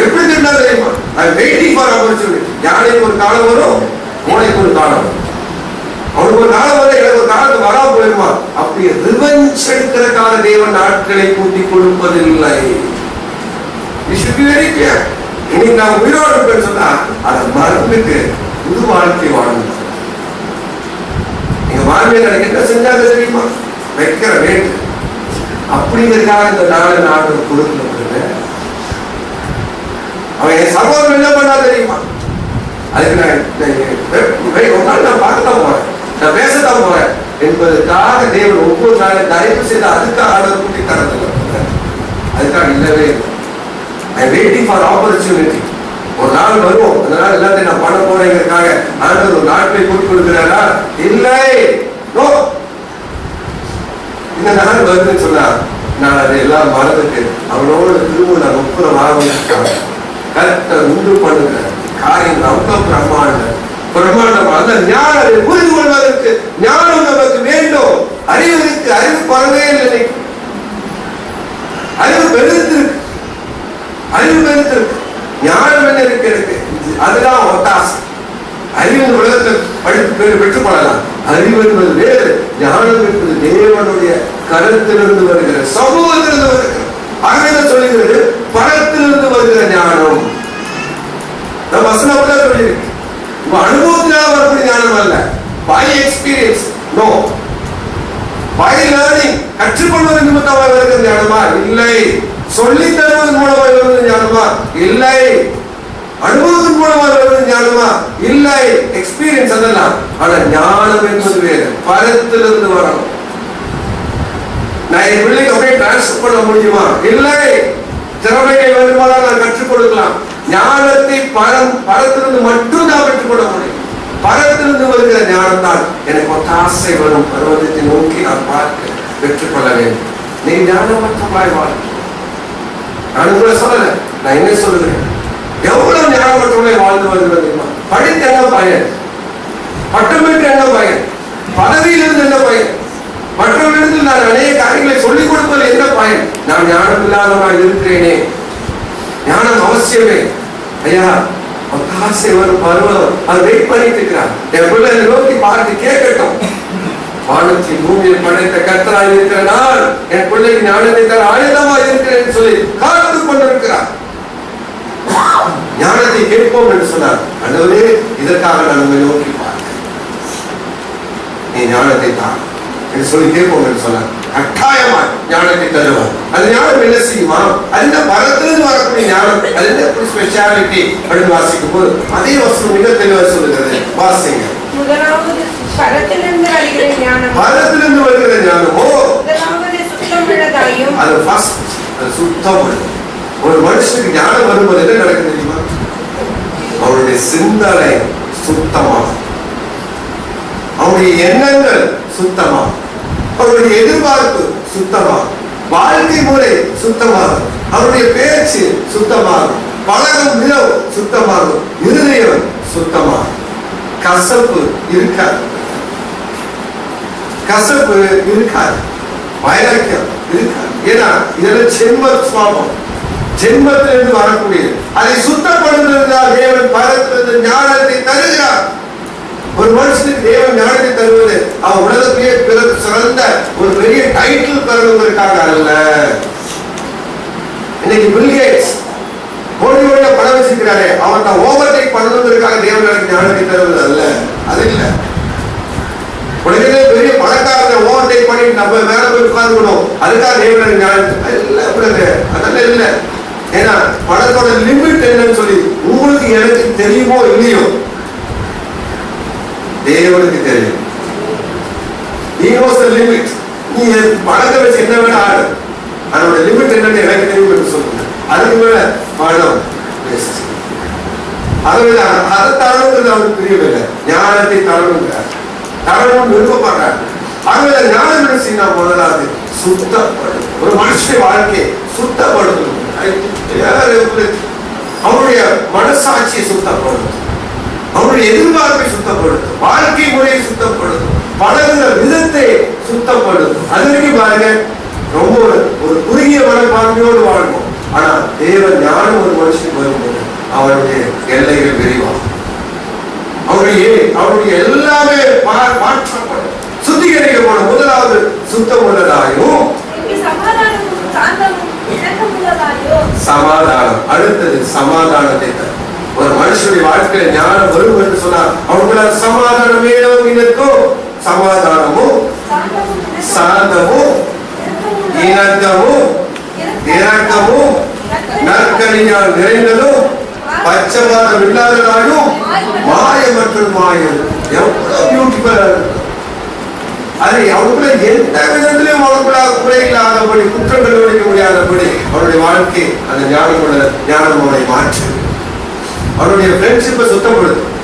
எப்படி திட்டா தெரியுமா? ஐ வெயிட்டிங் ஃபார் ஆப்பர்ச்சுனிட்டி. யானைக்கு ஒரு காலம் வரும், மூளைக்கு ஒரு காலம் வரும். அவனுக்கு ஒரு காலம் வர, எனக்கு ஒரு காலத்து வரா போயிருமா? அப்படி ரிவெஞ்ச் எடுக்கிறதுக்கான தேவன் நாட்களை கூட்டி கொடுப்பதில்லை. இன்னைக்கு நான் உயிரோடு இருப்பேன்னு சொன்னா அதை மறந்துட்டு புது வாழ்க்கை வாழணும். எங்க வாழ்க்கையில எனக்கு என்ன செஞ்சாங்க தெரியுமா? வைக்கிற வேண்டு அப்படிங்கிறதுக்காக இந்த நாடு கொடுக்கணும். அவன் என் சகோதரன் என்ன பண்ணா தெரியுமா? அதுக்கு ஒரு நாள் நான் பார்க்கத்தான் போறேன், நான் பேசத்தான் போறேன் என்பதற்காக தேவன் ஒவ்வொரு நாளும் தயவு செய்து அதுக்காக ஆர்டர் கூட்டி தரத்துல அதுக்காக இல்லவே இல்லை. ஐ வெயிட்டிங் ஃபார் ஆப்பர்ச்சுனிட்டி. ஒரு நாள் வரும், அந்த நாள் எல்லாத்தையும் நான் பண்ண போறேங்கிறதுக்காக ஆண்டவர் ஒரு நாட்களை கூட்டி கொடுக்கிறாரா? இல்லை. நோ, இந்த நாள் வருதுன்னு சொன்னா நான் அதை எல்லாம் மறந்துட்டு அவனோட திரும்ப நான் ஒப்புறம் ஆரம்பிச்சிருக்காங்க. கர்த்தர் உண்டு பண்ணுகிற காரியம் ரொம்ப பிரம்மாண்டம். அந்த ஞானம் புரிந்து கொள்வதற்கு ஞானம் நமக்கு வேண்டும். அறிவு இருக்கு, அறிவு குறைவே இல்லை. அறிவு பெருத்திருக்கு, ஞானம் என்ன இருக்கு, அதுதான் ஒத்தாசை. அறிவு உலகத்தில் படித்து பெற்றுக் கொள்ளலாம். அறிவு என்பது வேறு, ஞானம் என்பது தேவனுடைய கருத்திலிருந்து வருகிற, சமூகத்திலிருந்து வருகிற. ஆகவே சொல்லுகிறது பணத்திலிருந்து வருகிற ஞானம். நம்ம வசனம் சொல்லியிருக்கு, அனுபவத்தினால் வரக்கூடிய ஞானம் அல்ல, by experience. No, by learning, கற்றுக்கொள்வதன் நிமித்தமாக வருகிற ஞானமா? இல்லை. சொல்லி தருவதன் மூலமாக வருகிற ஞானமா? இல்லை. அனுபவத்தின் மூலமாக வருகிற ஞானமா? இல்லை. எக்ஸ்பீரியன்ஸ் அதெல்லாம். ஆனா ஞானம் என்பது வேறு, பரத்திலிருந்து வரணும். நான் என் பிள்ளைக்கு அப்படியே டிரான்ஸ்ஃபர் பண்ண முடியுமா? இல்லை. திறமையை வேண்டுமானால் நான் கற்றுக் கொடுக்கலாம். ஞானத்தை பரத்திலிருந்து மட்டும் தான் பெற்றுக்கொள்ள முடியும். பரத்திலிருந்து வருகிற ஞானம் தான் எனக்கு ஒத்தாசை வரும். பருவத்தை நோக்கி நான் பார்க்க பெற்றுக்கொள்ள வேண்டும். நீ ஞானமற்றமாய் வாழ. நான் உங்களை சொல்லல, நான் என்ன சொல்லுகிறேன், எவ்வளவு ஞானமற்றமாய் வாழ்ந்து வருகிறது. படித்த என்ன பயன்? பட்டம் பெற்று என்ன பயன்? பதவியிலிருந்து என்ன பயன்? மற்றவர்களிடத்தில் நான் அநேக காரியங்களை சொல்லிக் கொடுப்பது என்ன பயன்? நான் ஞானம் இல்லாதவனாக இருக்கிறேனே. ஞானம் அவசியமே. ஐயா, ஒத்தாசை வரும் பருவம், அது வெயிட் பண்ணிட்டு இருக்கிறார். என் பிள்ளை நோக்கி பார்த்து கேட்கட்டும். வானத்தை பூமியில் படைத்த கர்த்தராய் இருக்கிற நான் என் பிள்ளைக்கு ஞானத்தை தர ஆயுதமாக இருக்கிறேன் சொல்லி காத்து கொண்டிருக்கிறார். ஞானத்தை கேட்போம் என்று சொன்னார். ஆண்டவரே, இதற்காக நான் உங்களை நோக்கி பார்க்கிறேன், நீ ஞானத்தை தான் என்று சொல்லி கேட்போம் என்று சொன்னார். கட்டாயமா ஞானத்தை தருவார். அந்த ஞானம் என்ன செய்யுமா? அந்த பரத்திலிருந்து வரக்கூடிய ஞானம், அது என்ன ஸ்பெஷாலிட்டி அப்படின்னு வாசிக்கும் போது அதே வசனம் மிக தெளிவாக சொல்லுகிறது. வாசிங்க. முதலாவது பரத்திலிருந்து வருகிற ஞானம், பரத்திலிருந்து வருகிற ஞானமோ முதலாவது சுத்தமுள்ளதாயும், அது ஃபர்ஸ்ட், அது சுத்தம். ஒரு மனுஷனுக்கு ஞானம் வரும்போது என்ன நடக்குது தெரியுமா? அவருடைய சிந்தனை சுத்தமாகும், அவருடைய எண்ணங்கள் சுத்தமாகும், அவருடைய எதிர்பார்ப்பு சுத்தமாகும், வாழ்க்கை முறை சுத்தமாகும், அவருடைய பேச்சு சுத்தமாகும், பழகும் விதம் சுத்தமாகும், இருதயம் சுத்தமாகும். கசப்பு இருக்காது, வைராக்கியம் இருக்காது. ஏன்னா இதெல்லாம் ஜென்ம சுவாபம், ஜென்மத்திலிருந்து வரக்கூடியது. அதை சுத்தப்படுத்துவதால் தேவன் பரத்திலிருந்து ஞானத்தை தருகிறார். ஒரு மனுஷனுக்கு தேவன் ஞானத்தை தருவது அவன் உலகத்திலேயே சிறந்த ஒரு பெரிய டைட்டில் பெறணுங்கிறதுக்காக அல்ல. இன்னைக்கு பில் கேட்ஸ் கோடியோட பணம் வச்சிருக்கிறாரே, அவன் தான் ஓவர்டேக் பண்ணணுங்கிறதுக்காக தேவன் எனக்கு ஞானத்தை தருவது அல்ல. அது இல்லை. உலகத்திலே பெரிய பணக்காரனை ஓவர்டேக் பண்ணி நம்ம வேற போய் உட்கார்ந்துக்கணும், அதுக்காக தேவன் ஞானத்தை இல்லை. அதெல்லாம் இல்லை. ஏன்னா பணத்தோட லிமிட் என்னன்னு சொல்லி உங்களுக்கு எனக்கு தெரியுமோ இல்லையோ, தேவனுக்கு தெரியும். He knows the limit. நீ பணத்தை வச்சு என்ன வேணா ஆடு, அதோட லிமிட் என்னன்னு எனக்கு தெரியும் என்று சொல்லுங்க. அதுக்கு மேல பணம் அதை தரணுங்கிறது அவருக்கு தெரியவில்லை. ஞானத்தை தரணும் விருப்பப்படுறாரு. ஆகவே ஞானம் என்ன செய்யணும்? முதலாவது சுத்தப்படும். ஒரு மனுஷனுடைய வாழ்க்கையை சுத்தப்படுத்தணும். அவருடைய மனசாட்சியை சுத்தப்படுத்தும், அவருடைய எதிர்பார்ப்பை சுத்தப்படுத்தும், வாழ்க்கை முறையை சுத்தப்படுத்தும், பழகுற விதத்தை சுத்தப்படுத்தும். அதற்கு பாருங்க, ரொம்ப ஒரு குறுகிய மனப்பான்மையோடு வாழ்வோம். ஆனா தேவன் ஞானம் ஒரு மனுஷனுக்கு வரும்போது அவருடைய எல்லைகள் விரிவாகும், அவருடைய எல்லாமே மாற்றப்படும், சுத்திகரிக்கப்படும். முதலாவது சுத்தம் உள்ளதாயும் சமாதானம், அடுத்தது சமாதானத்தை தரும். ஒரு மனுஷனுடைய வாழ்க்கையில ஞானம் வரும் என்று சொன்னார், அவனுக்குள்ள சமாதானம் வேணும். இதற்கும் சமாதானமும் சாந்தமும் இணக்கமும் இரக்கமும் நற்கனியால் நிறைந்ததும் பட்சபாதம் இல்லாததாயும் மாயமற்றதுமாயும். எவ்வளவு பியூட்டிஃபுல்லா இருக்கு. அது அவனுக்குள்ள எந்த விதத்திலும் அவனுக்குள்ள குறை இல்லாதபடி, குற்றம் கண்டுபிடிக்க முடியாதபடி அவனுடைய வாழ்க்கை அந்த ஞானம் அவனை மாற்று. அவனுடைய ஃப்ரெண்ட்ஷிப்பை சுத்தப்படுத்தும்.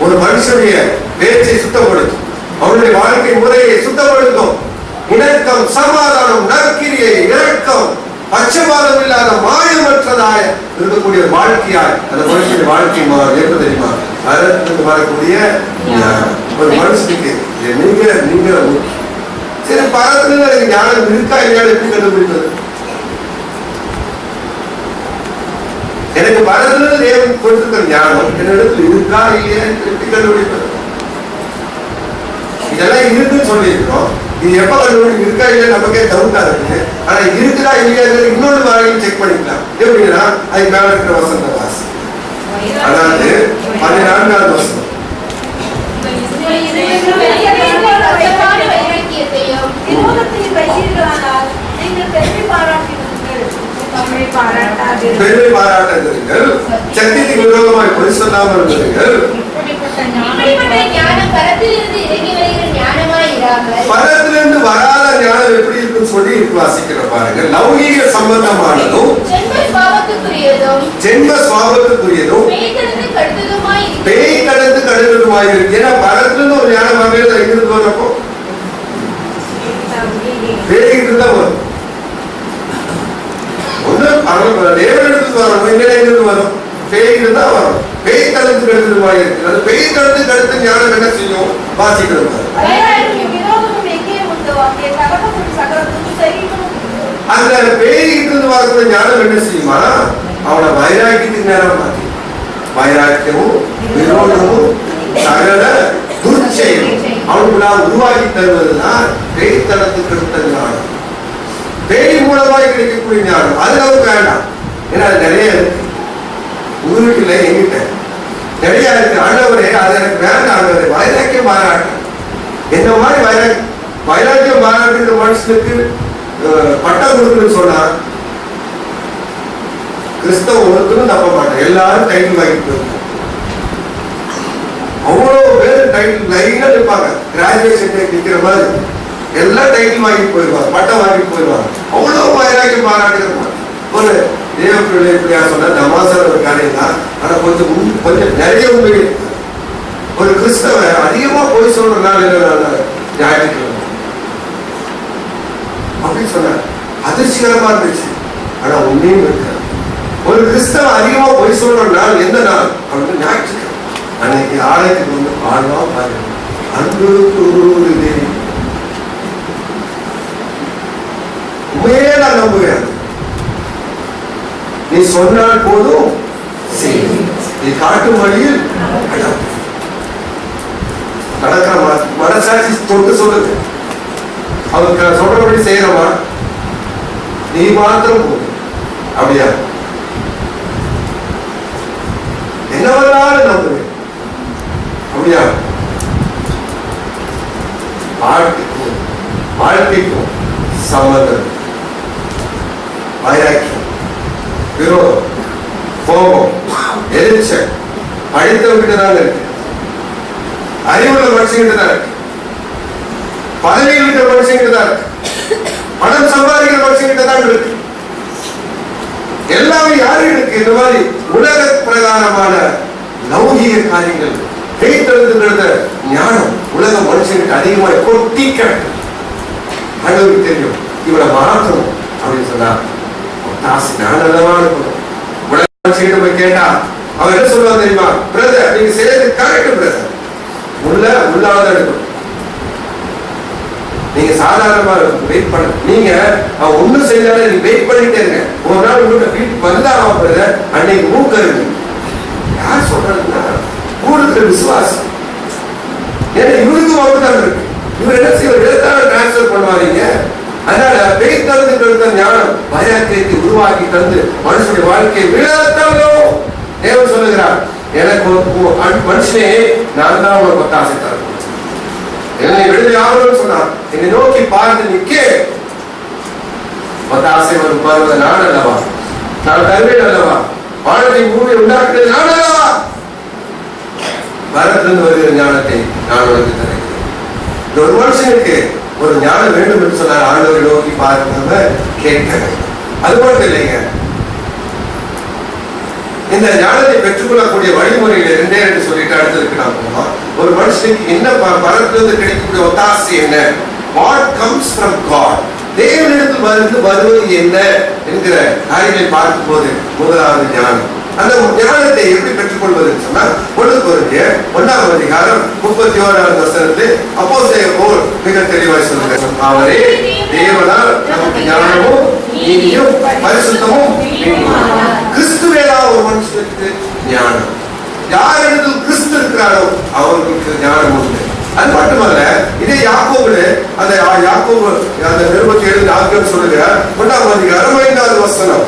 ஒரு மனுஷனுடைய பேச்சை சுத்தப்படுத்தும். அவனுடைய வாழ்க்கை முறையை சுத்தப்படுத்தும். இணக்கம், சமாதானம், நற்கிரியை, இரக்கம், பட்சபாதம் இல்லாத மாயமற்றதாய் இருக்கக்கூடிய வாழ்க்கையாய் அந்த மனுஷனுடைய வாழ்க்கை எப்படி தெரியுமா? அதற்கு வரக்கூடிய ஒரு மனுஷனுக்கு நீங்க சரி பரத்துல ஞானம் இருக்கா இல்லையா எப்படி கண்டுபிடிப்பது? எனக்கு பரத்துல தேவன் கொடுத்திருக்கிற ஞானம் என்னிடத்துல இருக்கா இல்லையா எப்படி கண்டுபிடிப்பது? இதெல்லாம் இருக்குன்னு சொல்லியிருக்கிறோம். இது எப்ப கண்டுபிடிக்கும் இருக்கா இல்லையா நமக்கே டவுட்டா இருக்கு. ஆனா இருக்குதா இல்லையா இன்னொன்று வரையும் செக் பண்ணிக்கலாம். எப்படின்னா அதுக்கு மேல இருக்கிற வசந்த வாசி, அதாவது 14வது வசனம். பெருமை பாராட்டுங்கள், சத்தியத்துக்கு விரோதமாய் பொய் சொல்லாமல் இருந்தீர்கள். பரத்திலிருந்து வராத ஞானம் எப்படி இருக்குன்னு சொல்லி வாசிக்கிற பாருங்க. லௌகீக சம்பந்தமானதும் ஜென்ம சுவாபத்துக்குரியதும் பேய் கடந்து கடுதலுமாய் இருக்கு. ஏன்னா பரத்திலிருந்து ஒரு ஞானம் வகையில் எங்கிருந்து வரப்போ பேய்கிட்டு தான் வரும். ஒண்ணு தேவனிடத்துக்கு வரும், எங்கிருந்து வரும்? பேய்கிட்டு தான் வரும். பேய் கடந்து கடுதலுமாய் இருக்கு. அது பேய் கடந்து கடுத்து ஞானம் என்ன செய்யும்? வாசிக்கிறது. அந்த பேய்கிட்டு வரக்கூடிய ஞானம் என்ன செய்யுமா? அவனை வைராக்கியத்துக்கு நேரம் மாற்றி வைராக்கியமும் விரோதமும் சகல துர்ச்செயலும் அவனுக்குள்ள உருவாக்கி தருவதுதான் பேய் தளத்துக்கு எடுத்த ஞானம். பேய் மூலமாய் கிடைக்கக்கூடிய ஞானம் அது நமக்கு வேண்டாம். ஏன்னா அது நிறைய இருக்கு. உங்களுக்கு இல்லை, எங்கிட்ட நிறைய இருக்கு. ஆண்டவரே அது எனக்கு வேண்டாம். ஆண்டவரே வைராக்கியம் பாராட்டு. என்ன மாதிரி வைராக்கியம் பாராட்டுகிற மனுஷனுக்கு பட்டம் கொடுக்குன்னு சொன்னா கிறிஸ்தவ ஒருத்தரும் தப்ப மாட்டேன். எல்லாரும் டைட்டில் வாங்கிட்டு போயிருக்காங்க. அவ்வளவு பேர் டைட்டில் லைனா இருப்பாங்க. கிராஜுவேஷன் நிற்கிற மாதிரி எல்லாம் டைட்டில் வாங்கிட்டு போயிருவாங்க, பட்டம் வாங்கிட்டு போயிருவாங்க. அவ்வளவு வைராக்கியம் பாராட்டுகிற ஒரு தேவ பிள்ளை இப்படியா சொன்னா தமாசான ஒரு காரியம் தான். ஆனா கொஞ்சம் நிறைய உண்மை ஒரு கிறிஸ்தவ அதிகமா போய் சொல்றதுனால ஞாயிற்றுக்கிழமை அப்படி சொன்ன அதிர்ச்சிகரமா இருந்துச்சு. ஆனா உண்மையும் இருக்க ஒரு கிறிஸ்தவ அதிகமா போய் சொல்ற நாள் எந்த நாள்? அவனுக்கு ஞாயிற்றுக்கிழமை. அன்னைக்கு ஆலயத்துக்கு வந்து பாடுவா பாருங்க, அன்புக்கு உண்மையே நான் நம்புகிறேன். நீ சொன்னால் போதும், நீ காட்டும் வழியில் நடக்கிற மனசாட்சி தொட்டு சொல்லுது. அவருக்கு நான் சொல்றபடி செய்யறமா? நீ மாத்திரம் போதும். அப்படியா? என்னவெல்லாம் நம்புவேன். அப்படியா? வாழ்க்கைக்கும் சம்பந்தம், வைராக்கியம், விரோதம், கோபம், எரிச்சல் படித்தவர்கிட்ட தான் இருக்கு. அறிவுள்ள மனுஷங்கிட்ட தான் இருக்கு. பதவியில் இருக்கிற மனுஷங்கிட்ட தான் இருக்கு. பணம் சம்பாதிக்கிற மனுஷங்கிட்ட தான் இருக்கு. எல்லாமே யாரும் இருக்கு. இந்த மாதிரி உலக பிரகாரமான லௌகிக காரியங்கள் கைத்தெழுதுங்கிறத ஞானம் உலக மனுஷனுக்கு அதிகமாக கொட்டி கிடக்கு. கடவுளுக்கு தெரியும் இவளை மாற்றணும் அப்படின்னு சொன்னா நான் நல்லவா இருக்கணும். உலக மனுஷங்கிட்ட போய் கேட்டா அவன் என்ன சொல்லுவான் தெரியுமா? பிரதர் நீங்க செய்யறது கரெக்ட் பிரதர், உள்ளாதான் எடுக்கணும். நீங்க சாதாரணமா வெயிட் பண்ண, நீங்க அவன் ஒண்ணும் செய்யல, நீங்க வெயிட் பண்ணிட்டே இருங்க. ஒரு நாள் உங்கள்கிட்ட வீட்டுக்கு வந்தாவா பிரதர் அன்னைக்கு மூக்கருங்க. யார் சொல்றதுன்னா கூடுதல் விசுவாசம். ஏன்னா இவருக்கும் அப்படிதான் இருக்கு. இவர் என்ன செய்வார்? டிரான்ஸ்பர் பண்ணுவாங்க. அதனால வெயிட் தகுந்த ஞானம் வைராக்கியத்தை உருவாக்கி தந்து மனுஷனுடைய வாழ்க்கையை விழாத்தாலும் தேவன் சொல்லுகிறார், எனக்கு மனுஷனே நான் தான் உனக்கு ஒத்தாசை தரேன். என்னை விடுதலை ஆகணும்னு சொன்னார். என்னை நோக்கி பார்த்து நிற்கே ஒத்தாசை ஒரு பருவ நான் அல்லவா, நான் தருவேன் அல்லவா. வானத்தை பூமியை உண்டாக்குறது நான் அல்லவா? பரத்திலிருந்து வருகிற ஞானத்தை நான் உனக்கு தருகிறேன். இந்த ஒரு மனுஷனுக்கு ஒரு ஞானம் வேண்டும் என்று சொன்னார். ஆண்டவரை நோக்கி பார்க்காம கேட்க வேண்டும். அது மட்டும் இல்லைங்க, இந்த ஞானத்தை பெற்றுக்கொள்ளக்கூடிய வழிமுறைகள் 2 சொல்லிட்டு அடுத்ததுக்கு நான் போனோம். ஒரு மனுஷனுக்கு என்ன பரத்திலிருந்து கிடைக்கக்கூடிய ஒத்தாசை என்ன? What comes from God? தேவனிடத்தில் வருவது என்ன என்கிற காரியங்களை பார்க்கும் போது முதலாவது ஞானம். அந்த ஞானத்தை எப்படி பெற்றுக்கொள்வது சொன்னால் 1 கொரிந்தியர் 1ஆம் அதிகாரம் 31ஆம் வசனத்தில் அப்போஸ்தலர் பவுல் மிக தெளிவாய் சொல்கிறார். அவரே தேவனால் நமக்கு ஞானமும் நீதியும் பரிசுத்தமும் கிறிஸ்துவேதான் ஒரு மனுஷனுக்கு ஞானம். யாரிடத்தில் கிறிஸ்து இருக்கிறாரோ அவர்களுக்கு ஞானம் உண்டு. அது மட்டுமல்ல, இதே யாக்கோபுல அந்த யாக்கோபு அந்த 27 சொல்லுகிறார் 1ஆம் அதிகாரம் 5ஆவது வசனம்.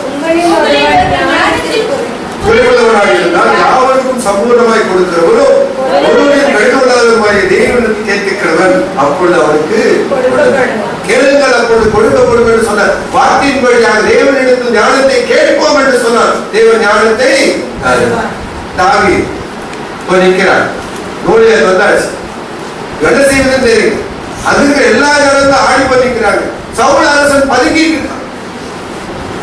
யாவருக்கும் சம்பூர்ணமாய் கொடுக்கிறவரும் ஒருவருடைய கடினமுள்ளவருமாய் தேவனுக்கு கேட்கிறவன் அப்பொழுது அவனுக்கு கேளுங்கள் அப்பொழுது கொடுக்கப்படும் என்று சொன்னார். வார்த்தையின்படியாக தேவனிடத்தில் ஞானத்தை கேட்போம் என்று சொன்னார். தேவன் ஞானத்தை தாவீது நிற்கிறார். கோலியாத் வந்தாச்சு, என்ன செய்வதுன்னு தெரியும். அதுக்கு எல்லா இடத்துல ஆடி பண்ணிக்கிறாங்க. சவுல் அரசன் பதுங்கிட்டு இருக்கான்.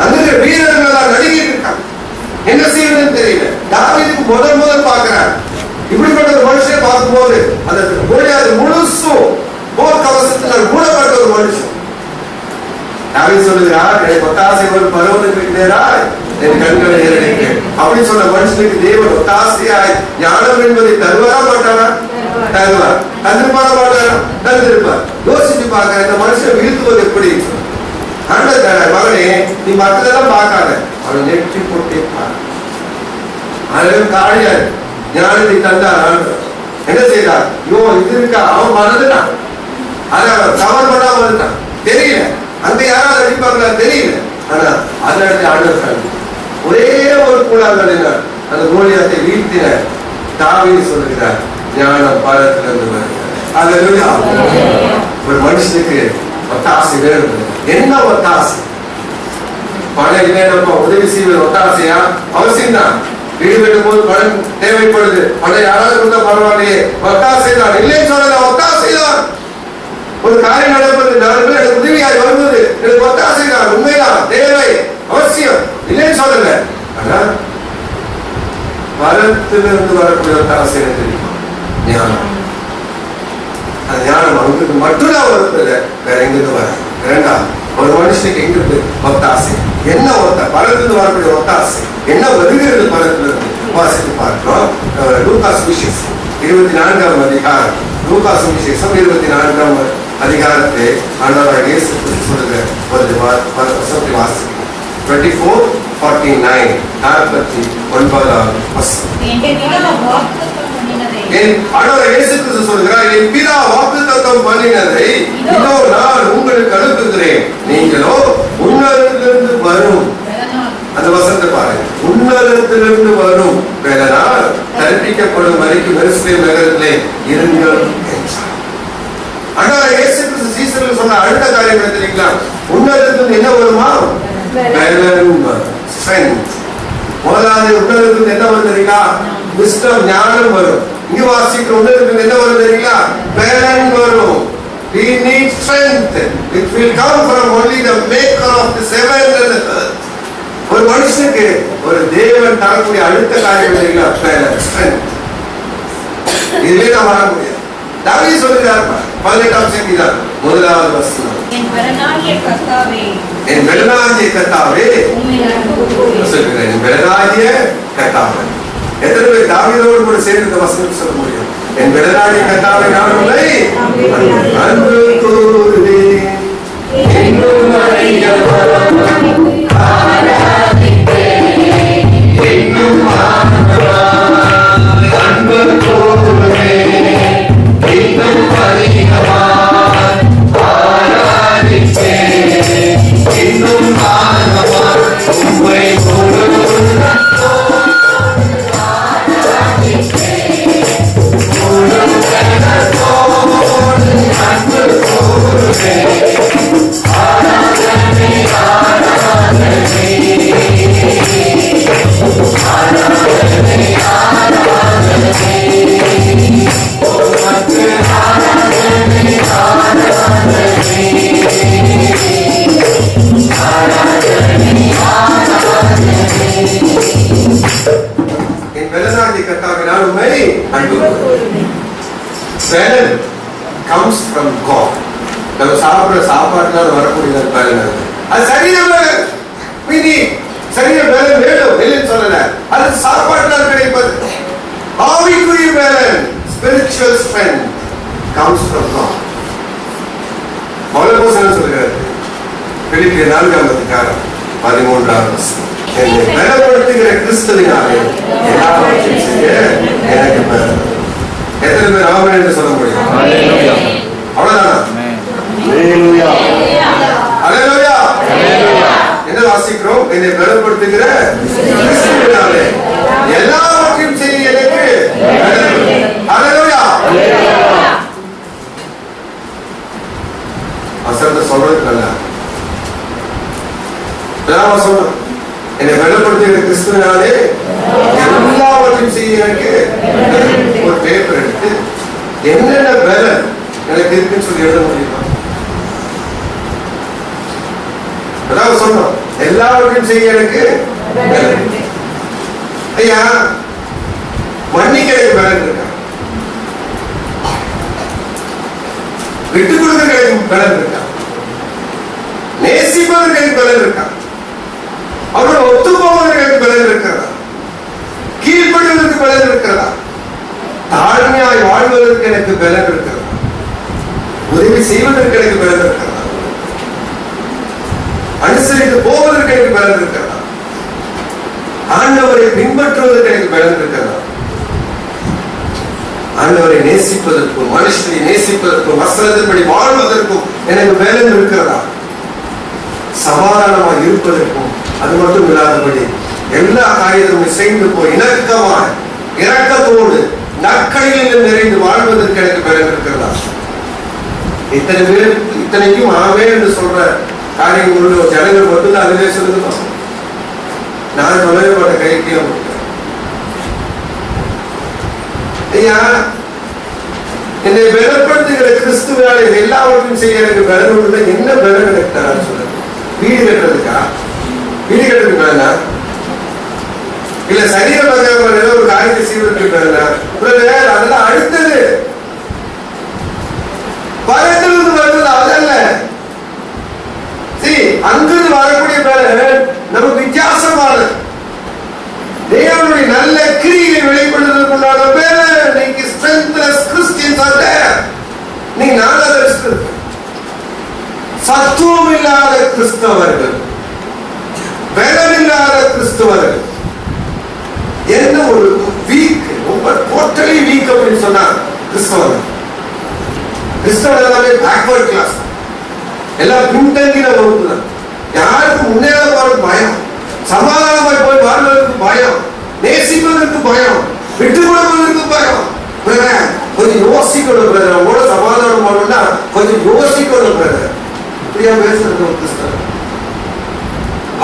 அதுக்கு வீரர்கள் நடுங்கிட்டு இருக்காங்க. என்ன செய்வதுன்னு தெரியல. தாவீதுக்கு முதல் பார்க்கிறார். இப்படிப்பட்ட ஒரு மனுஷனை பார்க்கும்போது அந்த கோலியாத் முழுசும் போர் கவசத்தினால் மூடப்பட்ட ஒரு மனுஷன். தாவீது சொல்லுகிறார், எனக்கு ஒத்தாசை ஒரு பருவனுக்கு இருக்கிறாய், என் கண்களை ஏறடிக்க. அப்படி சொன்ன மனுஷனுக்கு தேவன் ஒத்தாசையாய் ஞானம் என்பதை தருவாரா மாட்டாரா? தருவார். தந்திருப்பார மாட்டாரா? தந்திருப்பார். யோசிச்சு பார்க்க இந்த மனுஷன் வீழ்த்துவது எப்படி? மகனே, நீ மற்றதெல்லாம் பார்க்காத, அவன் நெற்றி போட்டே பாரு. காழியார் ஞானத்தை தந்தார். என்ன செய்தார்? யோ இது இருக்கா, அவன் மறந்துட்டான். அதை அவன் கவர் பண்ணாம இருந்தான். தெரியல, அங்க யாராவது அடிப்பாங்களா தெரியல. ஆனா அந்த ஆண்டவர் ஒரே ஒரு கூடாது அந்த கோலியாத்தை வீழ்த்தின தாவீது சொல்லுகிறார், ஞானம் பலத்திலிருந்து வருகிறார். ஒரு மனுஷனுக்கு ஒத்தாசை வேணும். என்ன ஒத்தாசை? பணம் இல்லை, நம்ம உதவி செய்வது ஒத்தாசையா? அவசியம் தான். வீடு கட்டும் போது பணம் தேவைப்படுது. பணம் யாராவது கொடுத்தா பரவாயில்லையே, ஒத்தாசை தான். இல்லைன்னு சொல்ல ஒத்தாசை தான். ஒரு காரியம் நடப்பது, 4 பேர் எனக்கு உதவியாய் வருவது எனக்கு ஒத்தாசை தான், உண்மைதான், தேவை, அவசியம், இல்லைன்னு சொல்லல. ஆனா பலத்திலிருந்து வரக்கூடிய ஒத்தாசை எனக்கு தெரியுமா? ஞானம். அந்த ஞானம் அவங்களுக்கு மட்டும்தான் வருது, வேற எங்கிருந்து வர. 2ஆவது, ஒரு மனுஷனுக்கு எங்கிருந்து ஒத்தாசை? என்ன பலத்திலிருந்து வரக்கூடிய ஒத்தாசை என்ன வருகிறது? பலத்திலிருந்து வாசித்து பார்க்கிறோம். லூகாஸ் சுவிசேஷம் 24ஆம் அதிகாரம். லூகாஸ் சுவிசேஷம் 24ஆம் அதிகாரத்தை ஆண்டவராகிய இயேசு கிறிஸ்து சொல்லுகிற ஒரு வசனத்தை வாசிக்கிறோம். 24:49 49ஆம் வசனம். ஆண்டவராகிய இயேசு கிறிஸ்து சொல்கிறார், என் பிதா வாக்குத்தத்தம் பண்ணினதை இதோ நான் உங்களுக்கு அனுப்புகிறேன், நீங்களோ உன்னதத்திலிருந்து வரும். அந்த வசனத்தை பாருங்க. உன்னதத்திலிருந்து வரும் வேலனால் கற்பிக்கப்படும் வரைக்கும் எருசலேம் நகரத்திலே இருங்கள் என்றார். ஆண்டவராகிய இயேசு கிறிஸ்து சீசர்கள் சொன்ன அடுத்த காரியம் என்ன தெரியுங்களா? உன்னதத்திலிருந்து என்ன வருமா? முதலாவது உன்னதத்திலிருந்து என்ன வரும் தெரியுங்களா? விஸ்டம், ஞானம் வரும். இங்க வாசிக்கிற உன்னதத்திலிருந்து என்ன வரும் தெரியுங்களா? பலன் வரும். We need strength. It will come from only the maker of the heaven and the earth. ஒரு மனுஷனுக்கு ஒரு தேவன் தரக்கூடிய அடுத்த காரியம் தெரியுங்களா? பலன், strength. இதுவே நான் வர முடியாது. தாவீது சொல்கிறார் 18ஆம் சங்கீதம் 1ஆவது வசனம், என் பலனாகிய கர்த்தாவே, என் பலனாகிய கர்த்தாவே, சொல்கிறேன், என் பலனாகிய கர்த்தாவே. எத்தனை பேர் தாவீதோடு கூட சேர்ந்து இந்த வசனம் சொல்ல முடியும்? என் பலனாகிய கர்த்தாவே, நான் உன்னை அன்பு கூறுவேன், இன்னும் அறியப்படாத ஆராதிப்பேன், இன்னும் அன்பு கூறுவேன், இன்னும் அதிகமாய் ஆராதிப்பேன், இன்னும் ஆழமாய் உம்மை முழுவதும் ஆராதிப்பேன், முழு கனத்தோடு அன்பு கூறுவேன், ஆராதனை ஆராதனை பலன் comes from God. நம்ம சாப்பிடுற சாப்பாட்டுல வரக்கூடிய பலன் அது சரீர பலன். மீதி சரீர பலன் வேணும் இல்லைன்னு சொல்லல, அது சாப்பாட்டுல கிடைப்பது. ஆவிக்குரிய பலன் spiritual strength comes from God. Pavul சொல்கிறார் பிலிப்பியர் 4:13 என்னை பலப்படுத்துகிற கிறிஸ்துவினாலே எல்லாவற்றையும் செய்ய எனக்கு பலன். எத்தனை பேர் ஆமென் என்று சொல்ல முடியும்? அவ்வளவுதானா? அல்லேலூயா. என்ன வாசிக்கிறோம்? என்னை பலப்படுத்துகிற கிறிஸ்துவினாலே எல்லாவற்றையும் செய்ய எனக்கு பலன். அல்லேலூயா. வசனத்தை சொல்றது நல்லா சொல்றோம். என்னை பலப்படுத்துகிற கிறிஸ்துவினாலே எல்லாவற்றையும் செய்ய எனக்கு ஒரு பேப்பர் எடுத்து என்னென்ன பலன் எனக்கு இருக்குன்னு சொல்லி எழுத முடியுமா? அதாவது சொன்னோம் எல்லாவற்றையும் செய்ய எனக்கு ஐயா மன்னிக்க எனக்கு பலன் இருக்கா? விட்டு கொடுக்க எனக்கு பலன் இருக்கா? நேசிப்பதற்கு எனக்கு பலன் இருக்கா? அவரோட ஒத்து போவதற்கு எனக்கு பலன் இருக்கிறதா? கீழ்ப்படுவதற்கு பலன் இருக்கிறதா? தாழ்மையாய் வாழ்வதற்கு எனக்கு பலன் இருக்கிறதா? உதவி செய்வதற்கு எனக்கு பலன் இருக்கிறதா? அனுசரித்து போவதற்கு எனக்கு பலன் இருக்கிறதா? ஆண்டவரை பின்பற்றுவதற்கு எனக்கு பலன் இருக்கிறதா? ஆண்டவரை நேசிப்பதற்கும் மனுஷனை நேசிப்பதற்கும் வசனத்தின்படி வாழ்வதற்கும் எனக்கு பலன் இருக்கிறதா? சமாதானமாக இருப்பதற்கும் அது மட்டும் இல்லாதபடி எல்லா காரியமும் செய்து போய் இணக்கமாய் இரக்கத்தோடு நற்கழிகளில் நிறைந்து வாழ்வதற்கு எனக்கு பலன் இருக்கிறதா? இத்தனை பேர் இத்தனைக்கும் ஆவே என்று சொல்ற காரியங்கள் ஜனங்கள் மட்டும்தான் அதிலே சொல்லுங்க. நான் சொல்லவே மாட்ட கைக்கு ஐயா என்னை பலப்படுத்துகிற கிறிஸ்துவாலே எல்லாவற்றையும் செய்ய எனக்கு பலன் உள்ள என்ன பலன் எனக்கு தரான்னு சொல்ல? வீடு கட்டுறதுக்கா? வீடு கட்டுறதுக்கு வேணா இல்ல சரீர பகவான ஒரு காரியத்தை செய்வதற்கு வேணா? அதெல்லாம் அடுத்தது பலத்திலிருந்து வருவது அதல்ல. அங்கிருந்து வரக்கூடிய பலன் நமக்கு வித்தியாசமானது. தேவனுடைய நல்ல கிரியை வெளிப்படுவதற்குண்டான பலன். நீங்க ஸ்ட்ரெங்த்லெஸ் கிறிஸ்டியன்ஸ் அல்ல, நீங்க நாளதற்கு சத்துவம் இல்லாத கிறிஸ்தவர்கள், பலமில்லாத கிறிஸ்தவர்கள். என்ன ஒரு வீக், டோட்டலி வீக் அப்படின்னு சொன்னா கிறிஸ்தவர்கள். கிறிஸ்தவர்கள் எல்லாமே பேக்வர்ட் கிளாஸ், எல்லாம் பின்தங்கின வகுப்பு தான். யாருக்கும் முன்னேற போறதுக்கு பயம், சமாதானமாய் போய் வாழ்வதற்கு பயம், நேசிப்பதற்கு பயம், விட்டு கொடுப்பதற்கு பயம். கொஞ்சம் யோசிக்கணும் பிரதர், அவங்களோட சமாதானம் பண்ணணும்னா கொஞ்சம் யோசிக்கணும் பிரதர். இப்படியா பேசுறது ஒரு கிறிஸ்தவன்?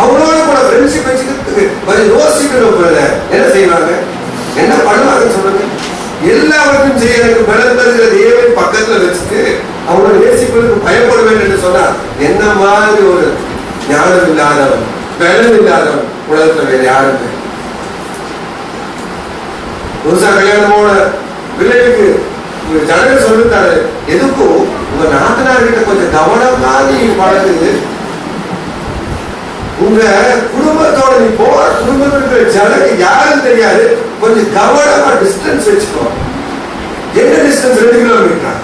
அவங்களோட கூட ஃப்ரெண்ட்ஷிப் வச்சுக்கிறதுக்கு கொஞ்சம் யோசிக்கணும் பிரதர். என்ன செய்வாங்க, என்ன பண்ணுவாங்க சொல்லுங்க? எல்லாவற்றையும் செய்ய எனக்கு பலன் தருகிற தேவன் பக்கத்துல வச்சுட்டு அவங்களோட நேசிப்பதற்கு பயப்பட வேண்டும் என்று சொன்னார். என்ன மாதிரி ஒரு ஞானம் இல்லாதவன், பலன் இல்லாதவன் உலகத்தில் வேற யாருமே. புதுசா கல்யாணமோட பிள்ளைகளுக்கு ஜனங்கள் சொல்லிட்டாரு, எதுக்கும் உங்க நாத்தனார் கிட்ட கொஞ்சம் கவனமா நீ பழகுது. உங்க குடும்பத்தோட நீ போற குடும்பத்தில் இருக்கிற ஜனங்க யாரும் தெரியாது, கொஞ்சம் கவனமா டிஸ்டன்ஸ் வச்சுக்கோ. என்ன டிஸ்டன்ஸ்? 2 கிலோமீட்டரா,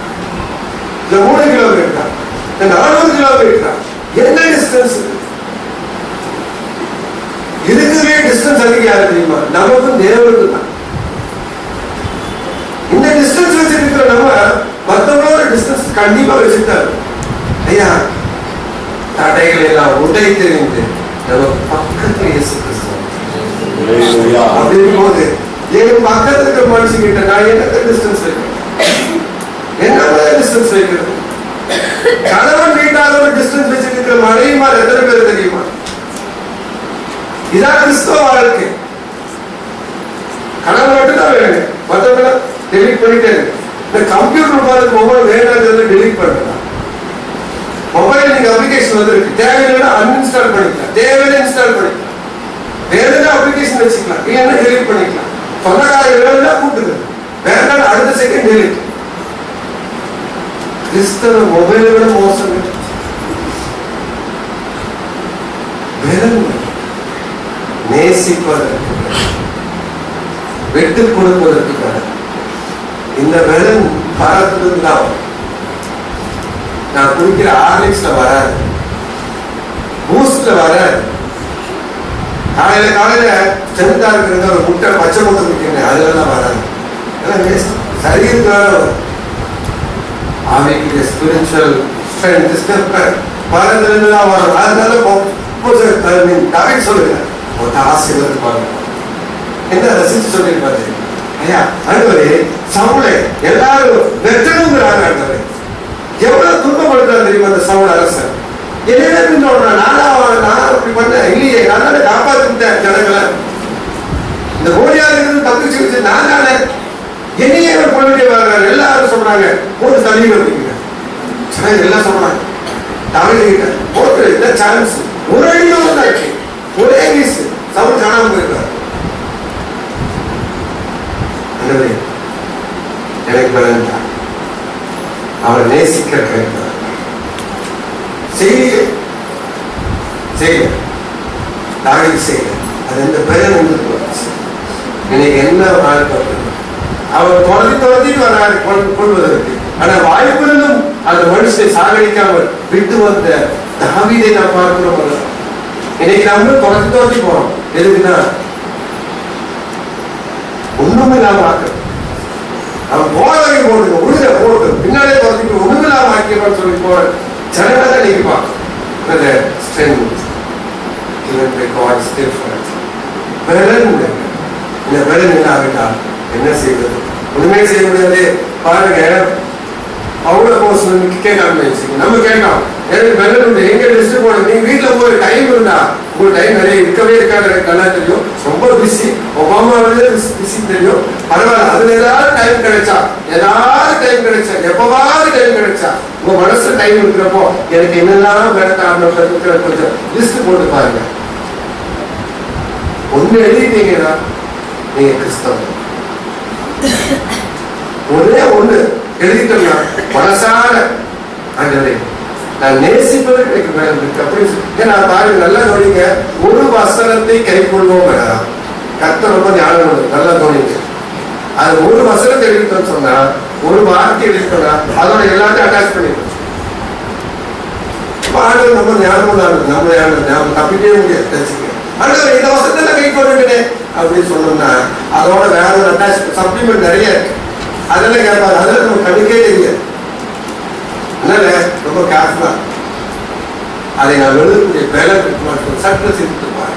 இல்ல 3 கிலோமீட்டரா, 400 கிலோமீட்டரா? என்ன டிஸ்டன்ஸ்? இருக்கிறே டிஸ்டன்ஸ் அதிகம் யாரு தெரியுமா? நமக்கும் தேவனுக்கும் தான். இந்த டிஸ்டன்ஸ் வச்சிருக்கிற நம்ம மற்றவங்களோட டிஸ்டன்ஸ் கண்டிப்பா வச்சுட்டாரு. ஐயா தடைகள் எல்லாம் உடை தெரிந்து நம்ம பக்கத்துல இயேசு கிறிஸ்து அப்படி இருக்கும்போது என் பக்கத்துல இருக்கிற மனுஷங்கிட்ட நான் என்னத்த டிஸ்டன்ஸ் வைக்கிறேன்? என்ன டிஸ்டன்ஸ் வைக்கிறது? கணவன் வீட்டாரோட டிஸ்டன்ஸ் வச்சிருக்கிற மனைவிமார் எத்தனை பேர் தெரியுமா? இதான் கிறிஸ்தவ வாழ்க்கை. கணவன் மட்டும் தான் வேணும், மற்றவங்க டெலிட் பண்ணிட்டே இருக்கு. இந்த கம்ப்யூட்டர் பார்த்து மொபைல் வேண்டாம் டெலிட் பண்ணலாம். மொபைல் நீங்க அப்ளிகேஷன் வந்துருக்கு, தேவையில்லைன்னா அன்இன்ஸ்டால் பண்ணிக்கலாம், தேவையில்லை இன்ஸ்டால் பண்ணிக்கலாம். வேற என்ன அப்ளிகேஷன் வச்சுக்கலாம், இல்லைன்னா டெலிட் பண்ணிக்கலாம். சொந்தக்காரங்க வேணும்னா கூப்பிட்டுங்க, வேண்டாம் அடுத்த செகண்ட் டெலிட். கிறிஸ்தவ மொபைலை விட மோசம். நேசிப்பதற்கு, விட்டு கொடுப்பதற்கான இந்த வெள்ளம் பாரத்திலிருந்து தான். நான் குடிக்கிற ஹார்லிக்ஸ்ல வராது, பூஸ்ட்ல வராது. காலையில செந்தா இருக்கிறது ஒரு முட்டை பச்சை முட்டை குடிக்கிறேன், அதுல வராது. சரீரத்தினால வரும். அவைக்கு ஸ்பிரிச்சுவல் ஸ்ட்ரென்த் பாரத்திலிருந்து தான் வரும். அதனால சொல்லுங்க ஆசீர்வாதம் என்ன ரசித்து சொல்லியிருப்பாரு. ஐயா அனுபவே சவுளை எல்லாரும் வெற்றணுங்கிறாங்க. அனுபவே எவ்வளவு துன்பப்படுத்தாரு தெரியுமா அந்த சவுள அரசன். என்ன சொல்றேன், நான் அப்படி பண்ணேன் இல்லையே, நான் காப்பாற்றிட்டேன் ஜனங்களை. இந்த கோடியாளர்கள் தப்பிச்சு வச்சு நான் தானே என்னையே கொண்டுட்டே வர்றாரு. எல்லாரும் சொல்றாங்க போட்டு தள்ளி வைப்பீங்க, எல்லாம் சொல்றாங்க தமிழ்கிட்ட போட்டு இந்த சான்ஸ் ஒரே ஒரே வீசு சவுல் காணாம போயிருக்காரு. எனக்கு பலன்டா அவரை நேசிக்க கேட்கிறார். செய்ய தாடி செய்ய அது எந்த பலன் இன்னைக்கு என்ன வாழ்க்கை அவர் தொடர்ந்து வராரு கொள்வதற்கு. ஆனா வாய்ப்பிலும் அந்த மனுஷனை சாகடிக்காமல் விட்டு வந்த தாவீதை நாம் பார்க்கிறோம். இன்னைக்கு நம்ம தொடர்ந்து போறோம். எதுக்குன்னா ஒண்ணுமே இல்லாம ஆக்க அவன் போறதை போட்டு உயிரை போட்டு பின்னாலே தொடர்ந்து ஒண்ணுமே இல்லாம ஆக்கியப்பான்னு சொல்லி போற ஜனங்களை நீங்க பார்க்கணும். இந்த பலன் இல்லாவிட்டா என்ன செய்வது? ஒண்ணுமே செய்ய முடியாது. பாருங்க அவ்வளவு போஸ்ட் கேட்காம நம்ம கேட்கலாம், எனக்கு பலன் உண்டு, எங்க லிஸ்ட் போடுங்க. நீங்க வீட்டுல போய் டைம் இருந்தா உங்களுக்கு டைம் நிறைய இருக்கவே இருக்காது. நல்லா தெரியும், ரொம்ப பிஸி. ஒபாமா பிஸி தெரியும், பரவாயில்ல. அதுல ஏதாவது டைம் கிடைச்சா எப்பவாவது டைம் கிடைச்சா உங்க மனசுல டைம் இருக்கிறப்போ எனக்கு என்னெல்லாம் வேலை காரணம் கொஞ்சம் லிஸ்ட் போட்டு பாருங்க. ஒண்ணு எழுதிட்டீங்கன்னா நீங்க கிறிஸ்தவம். ஒரே ஒண்ணு எழுதிட்டோம்னா மனசார ஆண்டவரே நான் நேசிப்பதற்கு எனக்கு வேலை இருக்கு அப்படின்னு நான் பாருங்க. நல்லா தோணிங்க, ஒரு வசனத்தை கை கொள்வோம் வேணாம். கர்த்தர் ரொம்ப ஞானம் நல்லா தோணிங்க. அது ஒரு வசனத்தை எழுதிட்டோம்னு சொன்னா, ஒரு வார்த்தை எழுதிட்டோம்னா அதோட எல்லாத்தையும் அட்டாச் பண்ணிடும். ஆண்டவர் ரொம்ப ஞானம் நம்ம தப்பிக்கவே முடியாது. தெரிஞ்சுக்க ஆண்டவர் இந்த வசனத்தை கை கொள்ளுங்கனே அப்படின்னு சொன்னோம்னா அதோட வேற ஒரு அட்டாச் சப்ளிமெண்ட் நிறைய இருக்கு. அதெல்லாம் கேட்பாரு, அதெல்லாம் நம்ம கண்ணுக்கே தெரியாது. அதனால ரொம்ப கேர்ஃபுல்லா அதை நான் எழுதக்கூடிய வேலை சட்ட சிரித்துப்பாரு.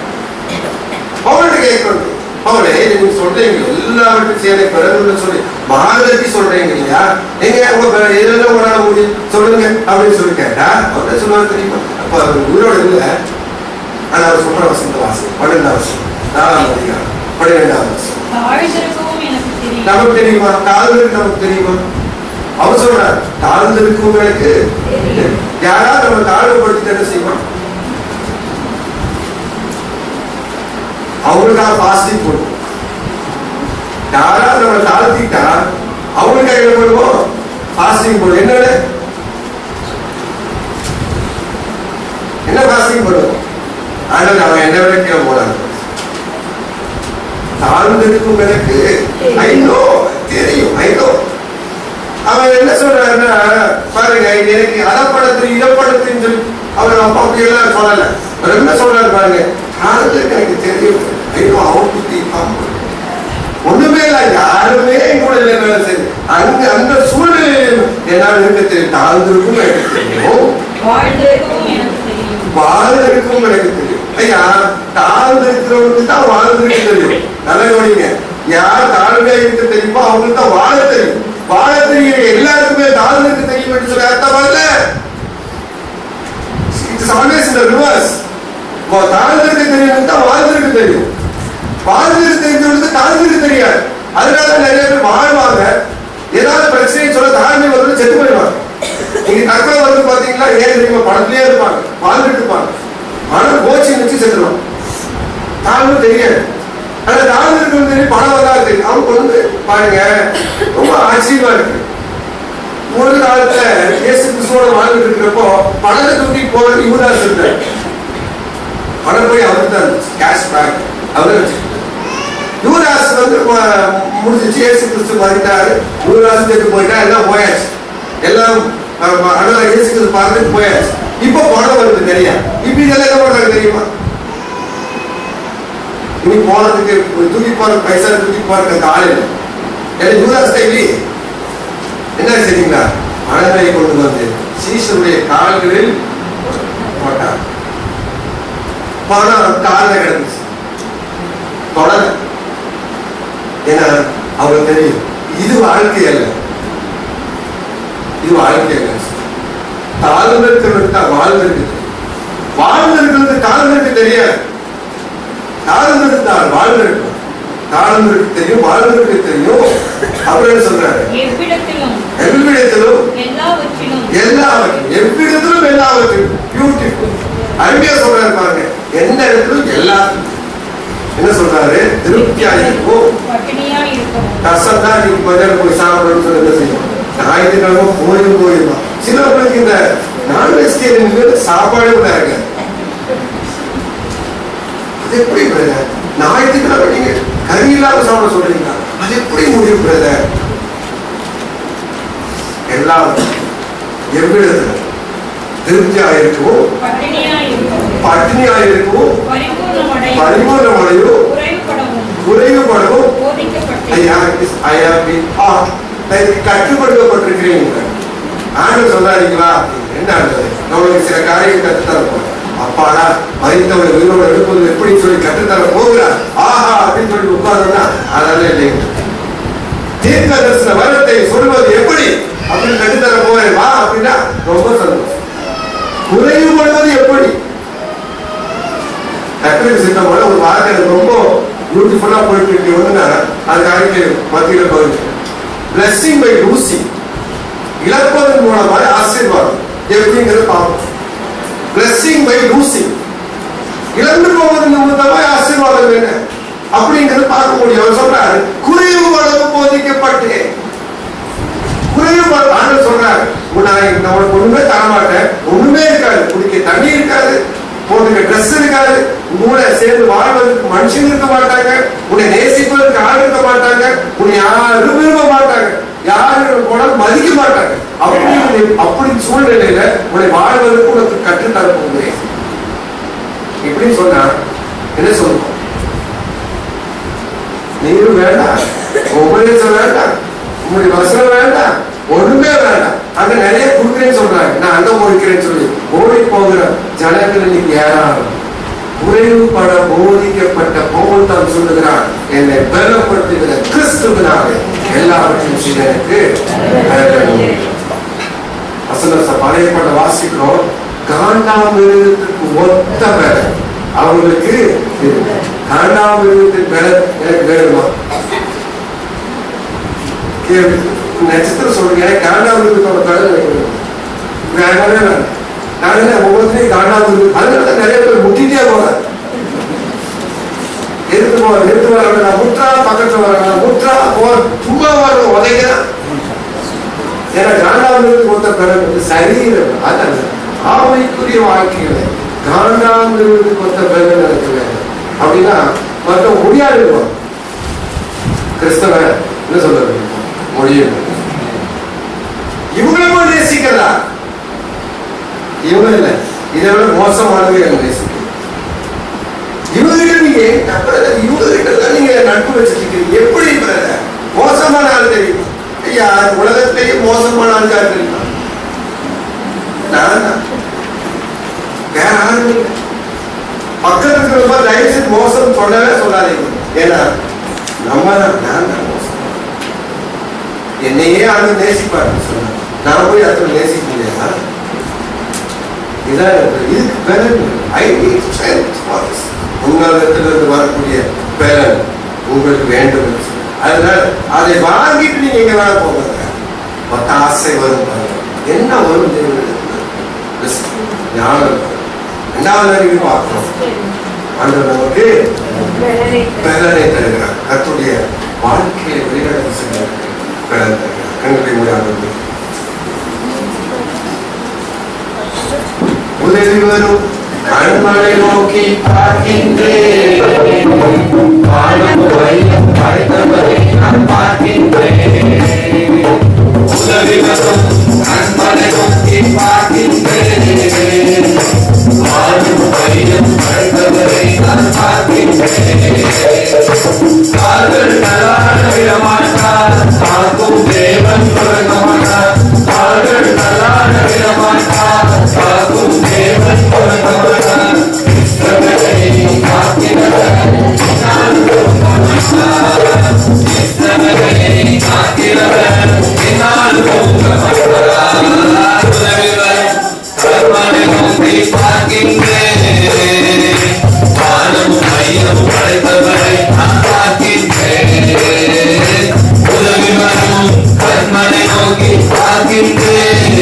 அவங்கள்ட்ட கேட்கணும், அவங்களே நீங்க சொல்றீங்க எல்லாவற்றையும் செய்ய பிறகு சொல்லி மாதத்தி சொல்றீங்க இல்லையா, எங்க உங்க இதெல்லாம் ஒரு நாள் முடியும் சொல்லுங்க அப்படின்னு சொல்லி கேட்டா அவர்கிட்ட சொல்லுவாங்க தெரியுமா. அப்ப அவர் உயிரோட இல்லை, ஆனா அவர் சொல்ற வசந்த வாசம் 12ஆம் வருஷம் 4ஆம் அதிகாரம் 12ஆம் வருஷம் நமக்கு தெரியுமா, தாழ்ந்திருக்கு நமக்கு தெரியுமா. அவர் சொல்றார் தாழ்ந்திருக்கவங்களுக்கு யாராவது நம்ம தாழ்வுபடுத்தி என்ன செய்வோம், அவங்களுக்காக பாசிட்டிவ் போடுவோம். யாராவது நம்ம தாழ்த்திட்டா அவங்களுக்காக என்ன பண்ணுவோம், பாசிட்டிவ் போடுவோம். என்ன பாசிட்டிவ் பண்ணுவோம், ஆனால் அவன் என்ன வரைக்கும் போனாங்க. தாழ்ந்திருக்கும் எனக்கு ஐநோ தெரியும், ஐநோ. அவன் என்ன சொல்றாருன்னா பாருங்க, எனக்கு அதப்படத்து இதப்படத்துன்னு சொல்லி அவர் அப்பா அப்படி எல்லாம் சொல்லல. அவர் என்ன சொல்றாரு பாருங்க, தாழ்ந்திருக்கு எனக்கு தெரியும், ஐநோ அவன் புத்தி ஒண்ணுமே இல்லை, யாருமே கூட இல்லை. சரி அங்க அந்த சூழ்நிலையில் என்னால் இருக்க தெரியும், தாழ்ந்திருக்கும் எனக்கு தெரியும், வாழ்ந்திருக்கும் எனக்கு தெரியும். ஐயா தாழ்ந்திருக்கிறவங்களுக்கு தான் வாழ்ந்திருக்கு தெரியும். நல்லா கவனிங்க, யார் தாழ்மையா இருக்க தெரியுமோ அவங்களுக்கு தான் வாழ தெரியும். வாழ தெரியும் எல்லாருக்குமே தாழ்ந்திருக்கு தெரியும் என்று சொல்லி அர்த்தம் அல்ல. It's always the reverse. தாழ்ந்திருக்கு தெரியும் தான் வாழ்ந்திருக்கு தெரியும், வாழ்ந்திருக்கு தெரிஞ்சவங்களுக்கு தாழ்ந்திருக்கு தெரியாது. அதனால நிறைய பேர் வாழ்வாங்க, ஏதாவது பிரச்சனை சொல்ல தாழ்மை வந்து செத்து போயிடுவாங்க. நீங்க தற்கொலை வந்து பாத்தீங்கன்னா ஏன் தெரியுமா, பணத்திலே இருப்பாங்க, வாழ்ந்துட்டு இருப்பாங்க, பணம் கோச்சிங் வச்சு செத்துருவாங்க. தாழ்வு தெரியாது. ஆனா தாழ்ந்திருக்கு தெரியும், பணம் வந்தாலும் தெரியும். அவங்க வந்து பாருங்க ரொம்ப ஆச்சரியமா இருக்கு. உங்களுக்கு காலத்துல இயேசு கிறிஸ்துவோட வாழ்ந்துட்டு இருக்கிறப்போ பணத்தை தூக்கி போறது யூதாஸ் இருந்தார். பணம் போய் அவருக்கு தான் இருந்துச்சு, கேஷ் பேக் அவரே வச்சுக்கிட்டார். யூதாஸ் வந்து முடிஞ்சிச்சு, இயேசு கிறிஸ்து மாறிட்டாரு, யூதாஸ் சேர்த்து போயிட்டா, எல்லாம் போயாச்சு, எல்லாம் அதெல்லாம் இயேசு கிறிஸ்து பார்த்துட்டு போயாச்சு. இப்போ பணம் வருது நிறைய. இப்ப இதெல்லாம் என்ன பண்றாங்க தெரியுமா? இனி போனதுக்கு தூக்கி போற பைசா தூக்கி போறதுக்கு ஆள் இல்லை. ஏன்னா யூதாஸ் இல்லையே. என்ன செய்யுங்களா? மணலை கொண்டு வந்து சீசருடைய கால்களில் போட்டார். பணம் காலில் கிடந்துச்சு, தொடர. ஏன்னா அவருக்கு தெரியும் இது வாழ்க்கை அல்ல, இது வாழ்க்கை அல்ல. தாழ்ந்திருக்கிறது தான் வாழ்ந்திருக்கு, வாழ்ந்திருக்கிறது தாழ்ந்திருக்கு தெரியாது. தாழ்ந்திருந்தால் வாழ்ந்திருக்கும், தாழ்ந்திருக்கு தெரியும், வாழ்ந்திருக்கு தெரியும். அவர் என்ன சொல்றாரு? எவ்விடத்திலும் எல்லாவற்றிலும் எல்லாவற்றிலும் பியூட்டிஃபுல். அருமையா சொல்றாரு பாருங்க. எந்த இடத்திலும் எல்லாத்துக்கும் என்ன சொல்றாரு? திருப்தியா இருக்கும். கஷ்டம் தான் நீங்க பஜார் போய் சாப்பிடணும்னு சொல்லி என்ன செய்யும்? ஞாயிற்றுக்கிழமை போயிடுமா. சிலவர்களுக்கு இந்த நான் வெஜிடேரியன் சாப்பாடு கூட இருக்க. அது எப்படி பிரதர்? ஞாயிற்றுக்கிழமை நீங்க கறி இல்லாம சாப்பிட சொல்றீங்களா? அது எப்படி முடியும் பிரதர்? எல்லாம் எவ்விடத்துல திருப்தியா இருக்கவும், பட்டினியா இருக்கவும், பரிபூர்ணமடையும், குறைவுபடவும் கட்டுப்படுத்தப்பட்டிருக்கிறீங்க. ஆண்டு சொல்லாதீங்களா? என்ன நம்மளுக்கு சில காரியம் கற்றுத்தரப்போம். அப்பாடா மறித்தவரை உயிரோட எழுப்பது எப்படி சொல்லி கற்றுத்தர போகிறார், ஆஹா அப்படின்னு சொல்லி உட்கார்ந்தா அதெல்லாம் இல்லைங்க. தீர்க்க தரிசன வரத்தை சொல்வது எப்படி அப்படின்னு கற்றுத்தர போறேன் வா அப்படின்னா ரொம்ப சந்தோஷம். குறைவுபடுவது எப்படி? கட்டுரை சித்தம் போல ஒரு வார்த்தை ரொம்ப பியூட்டிஃபுல்லா போயிட்டு இருக்கு. அது காரியத்தை மத்தியில பகுதி பிளஸிங் பை லூசிங், இழப்பதன் மூலமாக ஆசீர்வாதம் எப்படிங்கிறது பார்ப்போம். பிளஸிங் பை லூசிங், இழந்து போவதன் மூலமாக ஆசீர்வாதம் என்ன அப்படிங்கிறது பார்க்க முடியும். அவர் சொல்றாரு குறைவுபட போதிக்கப்பட்டேன். குறைவுபாடு ஆண்டவர் சொல்றாரு, உனக்கு ஒண்ணுமே தரமாட்டேன், ஒண்ணுமே இருக்காது, குடிக்க தண்ணி இருக்காது, போட்டுக்க ட்ரெஸ் இருக்காது, உன்னோட சேர்ந்து வாழ்வதற்கு மனுஷன் இருக்க மாட்டாங்க, உன்னை நேசிப்பதற்கு ஆள் இருக்க மாட்டாங்க, உன்னை யாரும் விரும்ப மாட்டாங்க, யாரும் கூட மதிக்க மாட்டாங்க. அப்படி சூழ்நிலையில உன்னை வாழ்வதற்கு உனக்கு கற்றுத்தர போகிறேன் இப்படின்னு சொன்னா என்ன சொல்லுவோம்? நீரும் வேண்டாம், உபதேசம் வேண்டாம், உங்களுடைய வசனம் வேண்டாம், ஒண்ணுமே வேண்டாம், அங்க நிறைய கொடுக்குறேன்னு சொல்றாங்க, நான் அங்க ஓடிக்கிறேன்னு சொல்லி ஓடி போகிற ஜனங்கள் இன்னைக்கு ஏறாரும். குறைவுபட போதிக்கப்பட்ட பவுல் தான் சொல்லுகிறார், என்னை பலப்படுத்துகிற கிறிஸ்துவினாலே எல்லாவற்றையும் செய்தனுக்கு. பழைய பட வாசிக்கிறோம், காண்டாமிருகத்துக்கு ஒத்த வேலை அவங்களுக்கு. காண்டாமிருகத்தின் வேலை எனக்கு வேணுமா? நட்சத்திரம் சொல்றீங்க, காண்டாமிருகத்தோட வேலை வேணவே வேணும். நான் என்ன ஒவ்வொருத்தையும் காண்டாமிருகம், அதனால நிறைய பேர் முட்டிட்டே போறேன். எடுத்து போற எடுத்து வர முற்றா, பக்கத்துல வர முற்றா போற, சும்மா வர உதைக்கிறான். ஏன்னா காண்டாமிருகத்துக்கு ஒத்த பிறகு சரீரம் அதான் ஆமைக்குரிய வாழ்க்கையில காண்டாமிருகத்துக்கு ஒத்த பிறகு நடக்குது அப்படின்னா மற்ற முடியாதுவான். கிறிஸ்தவ என்ன சொல்றது? முடியும். இவங்களும் நேசிக்கிறதா? இவங்க இல்ல, இதை விட மோசமானது நேசிக்க. இவங்ககிட்ட நீங்க இவங்ககிட்ட தான் நீங்க நட்பு வச்சிருக்கீங்க. எப்படி மோசமான ஆள் தெரியுமா? ஐயா, உலகத்திலேயே மோசமான ஆள் யார் தெரியுமா? நான் தான், வேற ஆளுங்க இல்லை. பக்கத்துல ரொம்ப தயவுசு மோசம் சொல்லவே சொல்லாதீங்க. ஏன்னா நம்ம தான், நான் தான் மோசம். என்னையே ஆளு நேசிப்பாரு சொன்ன, நான் போய் அத்தனை நேசிக்க முடியாதா? இதான் இதுக்கு பலன். I need strength for this. உங்களிடத்திலிருந்து வரக்கூடிய பலன் உங்களுக்கு வேண்டும். அதனால அதை வாங்கிட்டு நீங்க எங்க வேலை போங்க. மற்ற ஆசை வரும், என்ன வரும் ஞானம். இரண்டாவது அறிவு பார்க்கிறோம், ஆண்டவர் நமக்கு பலனை தருகிறார். கர்த்தருடைய வாழ்க்கையை வெளிநடப்பு செய்ய பலன் தருகிறார். கண்களை மூடி ஆண்டவர் உதவி வரும் கண்மலை நோக்கி பார்க்கின்றேன். வானம் வையம் படைத்தவரை நான் பார்க்கின்றேன். உதவி வரும் கண்மலை நோக்கி பார்க்கின்றேன். வானம் வையம் படைத்தவரை நான் பார்க்கின்றேன். கால்கள் நல்லான விடமாட்டார், காக்கும் தேவன் உறங்கமாட்டார். கால்கள் நல்லான விடமாட்டார், காக்கும் தேவன் உறங்கமாட்டார். கிறிஸ்தவரை காக்கிறவர் என்னால் உறங்கமாட்டார். கிறிஸ்தவரை காக்கிறவர் என்னால் உறங்கமாட்டார். உதவி வரும் கர்மனை நோக்கி பார்க்கின்றேன். வானமும் மையமும் படைத்தவரை நான் பார்க்கின்றேன். உதவி வரும் கர்மனை நோக்கி பார்க்கின்றேன்.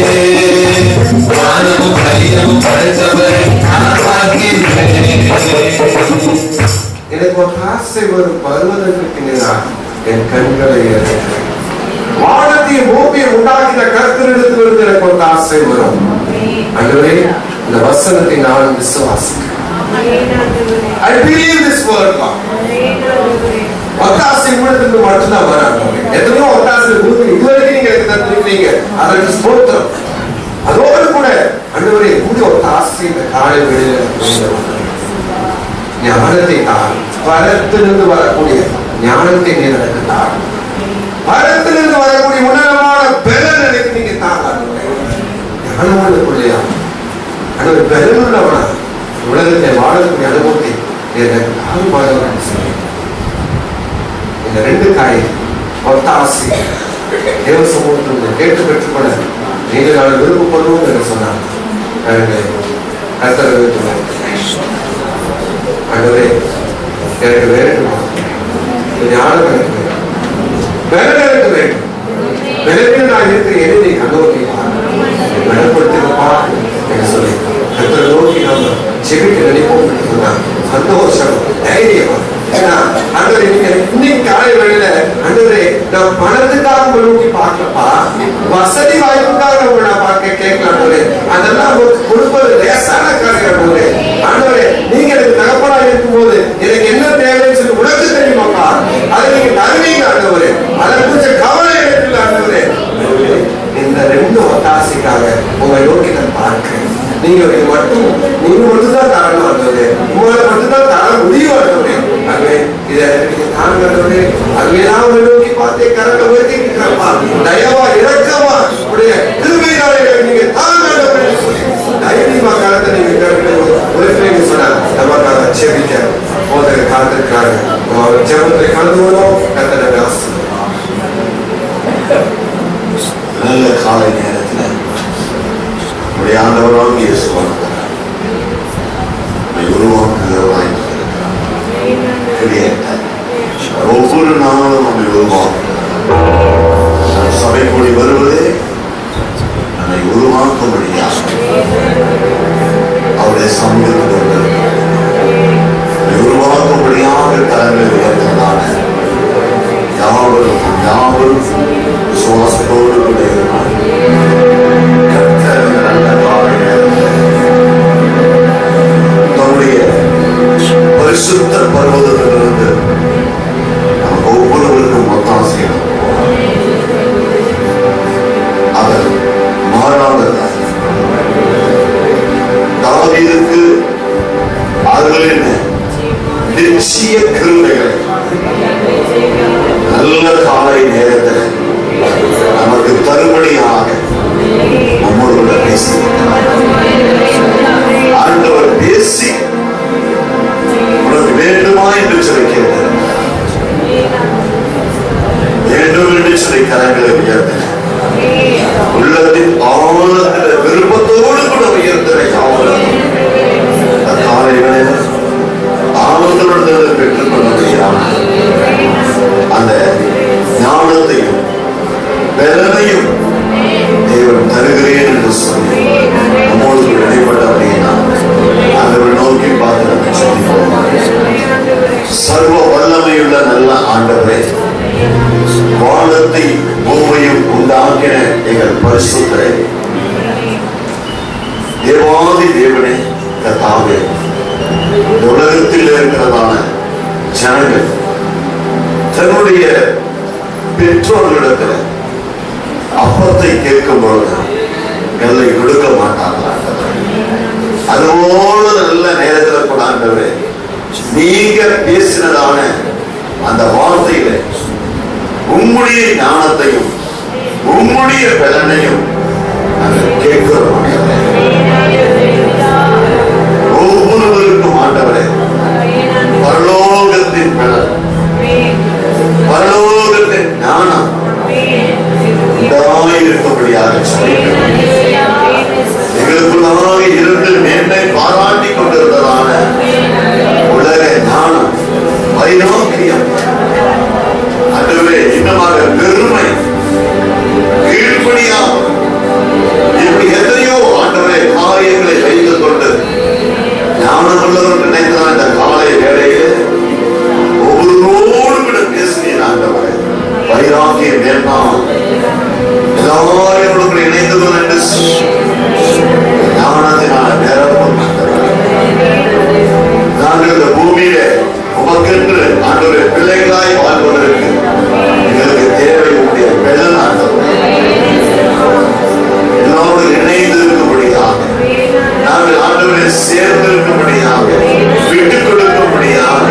வானமும் மையமும் படைத்தவரை நான் பார்க்கின்றேன். எனக்கு ஒரு ஆசை வரும் பருவதற்கு பின்னால் என் கண்களை ஏறேன். வானத்தையும் பூமியை உண்டாக்கின கர்த்தரிடத்திலிருந்து எனக்கு ஒரு ஆசை வரும். ஆண்டவரே, இந்த வசனத்தை நான் விசுவாசிக்கிறேன். I believe this word, Lord. ஒத்தாசை உங்களிடத்திலிருந்து மட்டும்தான் வராங்க. எத்தனையோ ஒத்தாசை உங்களுக்கு இதுவரைக்கும் நீங்க எனக்கு தந்திருக்கீங்க, அதற்கு ஸ்தோத்திரம். அதோடு கூட ஆண்டவரே, உங்களுடைய ஒத்தாசை இந்த காலை வேளையில ஞானத்தை தான், பரத்திலிருந்து வரக்கூடிய ஞானத்தை நீ எனக்கு தான், பரத்திலிருந்து வரக்கூடிய உன்னதமான பலன் எனக்கு நீங்க தாங்க. ஞானமுள்ளயா ஆண்டவர், பலனுள்ளவனா உலகத்தை வாழக்கூடிய அனுபவத்தை எனக்கு இந்த ரெண்டு காரியம் ஒத்தாசி தேவ சமூகத்தில் கேட்டு பெற்றுக்கொள்ள நீங்கள் நான் விருப்பப்படுவோம் என்று சொன்னார். கர்த்தர் ஆண்டவரே, எனக்கு வேண்டும், ஞானம் எனக்கு வேண்டும், பலன் எனக்கு வேண்டும். பலனில் நான் இருக்கிறேன், நீ கண்ணோக்கி பலப்படுத்திருப்பா என்று சொல்லி கர்த்தரை நோக்கி நாம செவிட்டு நினைப்போம் என்று சொன்னார். சந்தோஷம், தைரியம். ஆண்டவரே, இன்னைக்கு காலை வேளையில ஆண்டவரே, நான் பணத்துக்காக நோக்கி பார்க்கப்பா, வசதி வாய்ப்புக்காக நான் பார்க்க கேட்கலாம். அதெல்லாம் கொடுப்பது லேசான காரியம். ஆண்டவரே, நீங்க எனக்கு தகப்பனா இருக்கும் போது எனக்கு என்ன தேவைன்னு சொல்லி உனக்கு தெரியுமாப்பா, அதை நீங்க தருவீங்க ஆண்டவரே. அதை கொஞ்சம் கவலை எடுத்துல ஆண்டவரே. இந்த ரெண்டு ஒத்தாசைக்காக உங்களை நோக்கி நான் பார்க்கிறேன். நீங்க மட்டும்தான் தரணும் ஆண்டவரே, உங்களை மட்டும்தான் தர முடியும் ஆண்டவரே. ஆகவே இதை நீங்க தாங்கிறவரே, அதுவேதான் உங்களை நோக்கி பார்த்தே கரங்க உயர்த்தி தயவா இறக்கமா உடைய கிருபையினாலே நீங்க தாங்க சொல்லி தைரியமா காலத்தை நீங்க உயர்த்தி சொன்னா நமக்காக செபிக்க போதக காலத்திற்காக அவர் ஜெபத்தை கலந்துவோம். கர்த்தரை ஆசீர்வதிப்பார். நல்ல காலை நேரத்தில் நம்முடைய ஆண்டவராக இயேசு உருவாக்குகிறவராய் ஒவ்வொரு நாளும் நம்மை உருவாக்குகிறார். சபை கூடி வருவதே நம்மை உருவாக்கும்படியாக அவருடைய சமூகத்தில் நம்மை உருவாக்கும்படியாக தலைமை உயர்த்ததான யாவரும் விசுவாசத்தோடு கூட தன்னுடைய பரிசுத்த பர்வதத்திலிருந்து நமக்கு ஒவ்வொருவருக்கும் ஒத்தாசையும் அவர் மாறாததாக தாவீதுக்கு அவர்களின் நிச்சய கிருபைகளை நல்ல காலை நேரத்தில் நமக்கு தருபடியாக நம்மோடு பேசி ஆண்டவர் பேசி உனக்கு வேண்டுமா என்று சொல்லி கேட்டார். வேண்டும் என்று சொல்லி கரங்களை உயர்த்தின உள்ளத்தின் ஆழத்தில் விருப்பத்தோடு கூட உயர்த்தின காலைகளில் ஆனந்தத்துடன் பெற்றுக் கொள்ள முடியாது. அந்த ஞானத்தையும் பலனையும் பொழுது எல்லை கொடுக்க மாட்டாங்களா? அதுபோல நல்ல நேரத்தில் கூட ஆண்டவரே நீங்க பேசினதான அந்த வார்த்தையில உம்முடைய ஞானத்தையும் உம்முடைய பலனையும் நாங்கள் கேட்கிறோம். ஒவ்வொருவருக்கும் ஆண்டவரே பரலோகத்தின் பலன், பரலோகத்தின் ஞானம் உண்டாயிருக்கும்படியாக எங்களுக்குள்ளாக இருந்து மேன்மை பாராட்டி கொண்டிருந்ததான உலக ஞானம், வைராக்கியம், அதுவே இன்னமாக பெருமை, கீழ்ப்படியாமல் இப்படி எத்தனையோ ஆண்டவரே காரியங்களை வைத்துக் கொண்டு ஞானமுள்ளவர் நினைத்தான் இந்த காலை வேளையிலே ஒவ்வொருவரோடு கூட பேசினேன். ஆண்டவரே வைராக்கியம் வேண்டாம், எல்லாரோடு இணைந்து கொண்டு ஞானத்தினால நிரப்பும். நாங்கள் இந்த பூமியில உமக்கென்று ஆண்டவரே பிள்ளைகளாய் வாழ்வதற்கு எங்களுக்கு தேவை உடைய பெண் ஆண்டவரே எல்லாரோடு இணைந்து இருக்கும்படியாக, நாங்கள் ஆண்டவரை சேர்ந்து இருக்கும்படியாக, விட்டுக் கொடுக்கும்படியாக,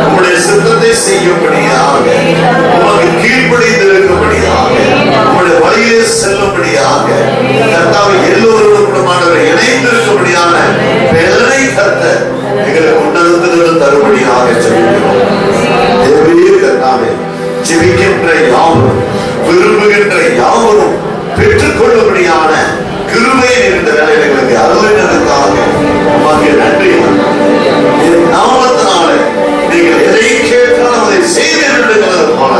உங்களுடைய சித்தத்தை செய்யும்படியாக, உமக்கு கீழ்ப்படிந்து இருக்கும்படியாக, உங்களுடைய வழியிலே செல்லும்படியாக கர்த்தாவை எல்லோரோடும் குடும்பமானவரை இணைந்து இருக்கும்படியான பெலனை கர்த்த எங்களுக்கு உன்னதத்திலிருந்து தரும்படியாக ஜெபிக்கிறோம். தேவரீர் கர்த்தாவே ஜெபிக்கின்ற யாவரும் விரும்புகின்ற யாவரும் பெற்றுக் கொள்ளும்படியான கிருபையை இந்த வேலையில் எங்களுக்கு அருளினதுக்காக உமக்கு நன்றி. நாமத்தினால நீங்கள் எதை கேட்டாலும் அதை செய்து போல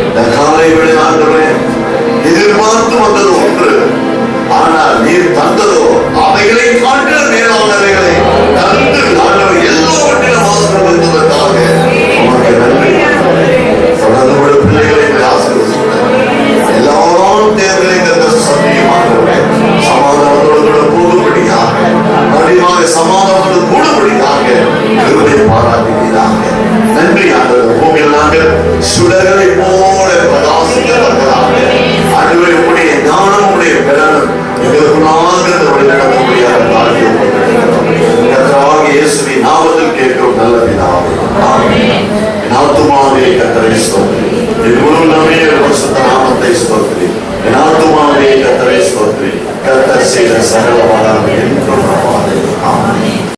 இந்த காலை விட ஆண்டவரே எதிர்பார்த்து வந்தது ஒன்று, ஆனால் நீர் தந்ததோ அவைகளை காட்டின மேலானவைகளை தந்து ஆண்டவர் எல்லாவற்றிலும் ஆசீர்வதித்ததற்காக உமக்கு நன்றி. தொடர்ந்து பிள்ளைகளை ஆசீர்வதித்தார். எல்லாரும் தேர்தலை சத்தியமாக சமாதானத்தோடு கூடும்படியாக, மறுபடியும் சமாதானத்தோடு கூடும்படியாக கிருபையை பாராட்டினீராக. நன்றி ஆண்டவர். பூமியில் நாங்கள் சுடர்களை போல பிரகாசிக்கிறவர்களாக ஆண்டவரே உடைய ஞானம் உடைய பலனும் எங்களுக்குள்ளாக வழிநடத்த முடியாத காரியம் கர்த்தராகிய இயேசுவின் நாமத்தில் கேட்கிறோம் நல்ல பிதாவே. ஆமென். ஆத்துமாவே கர்த்தரை ஸ்தோத்திரி. என் முழு நாமே பரிசுத்த நாமத்தை ஸ்தோத்திரி.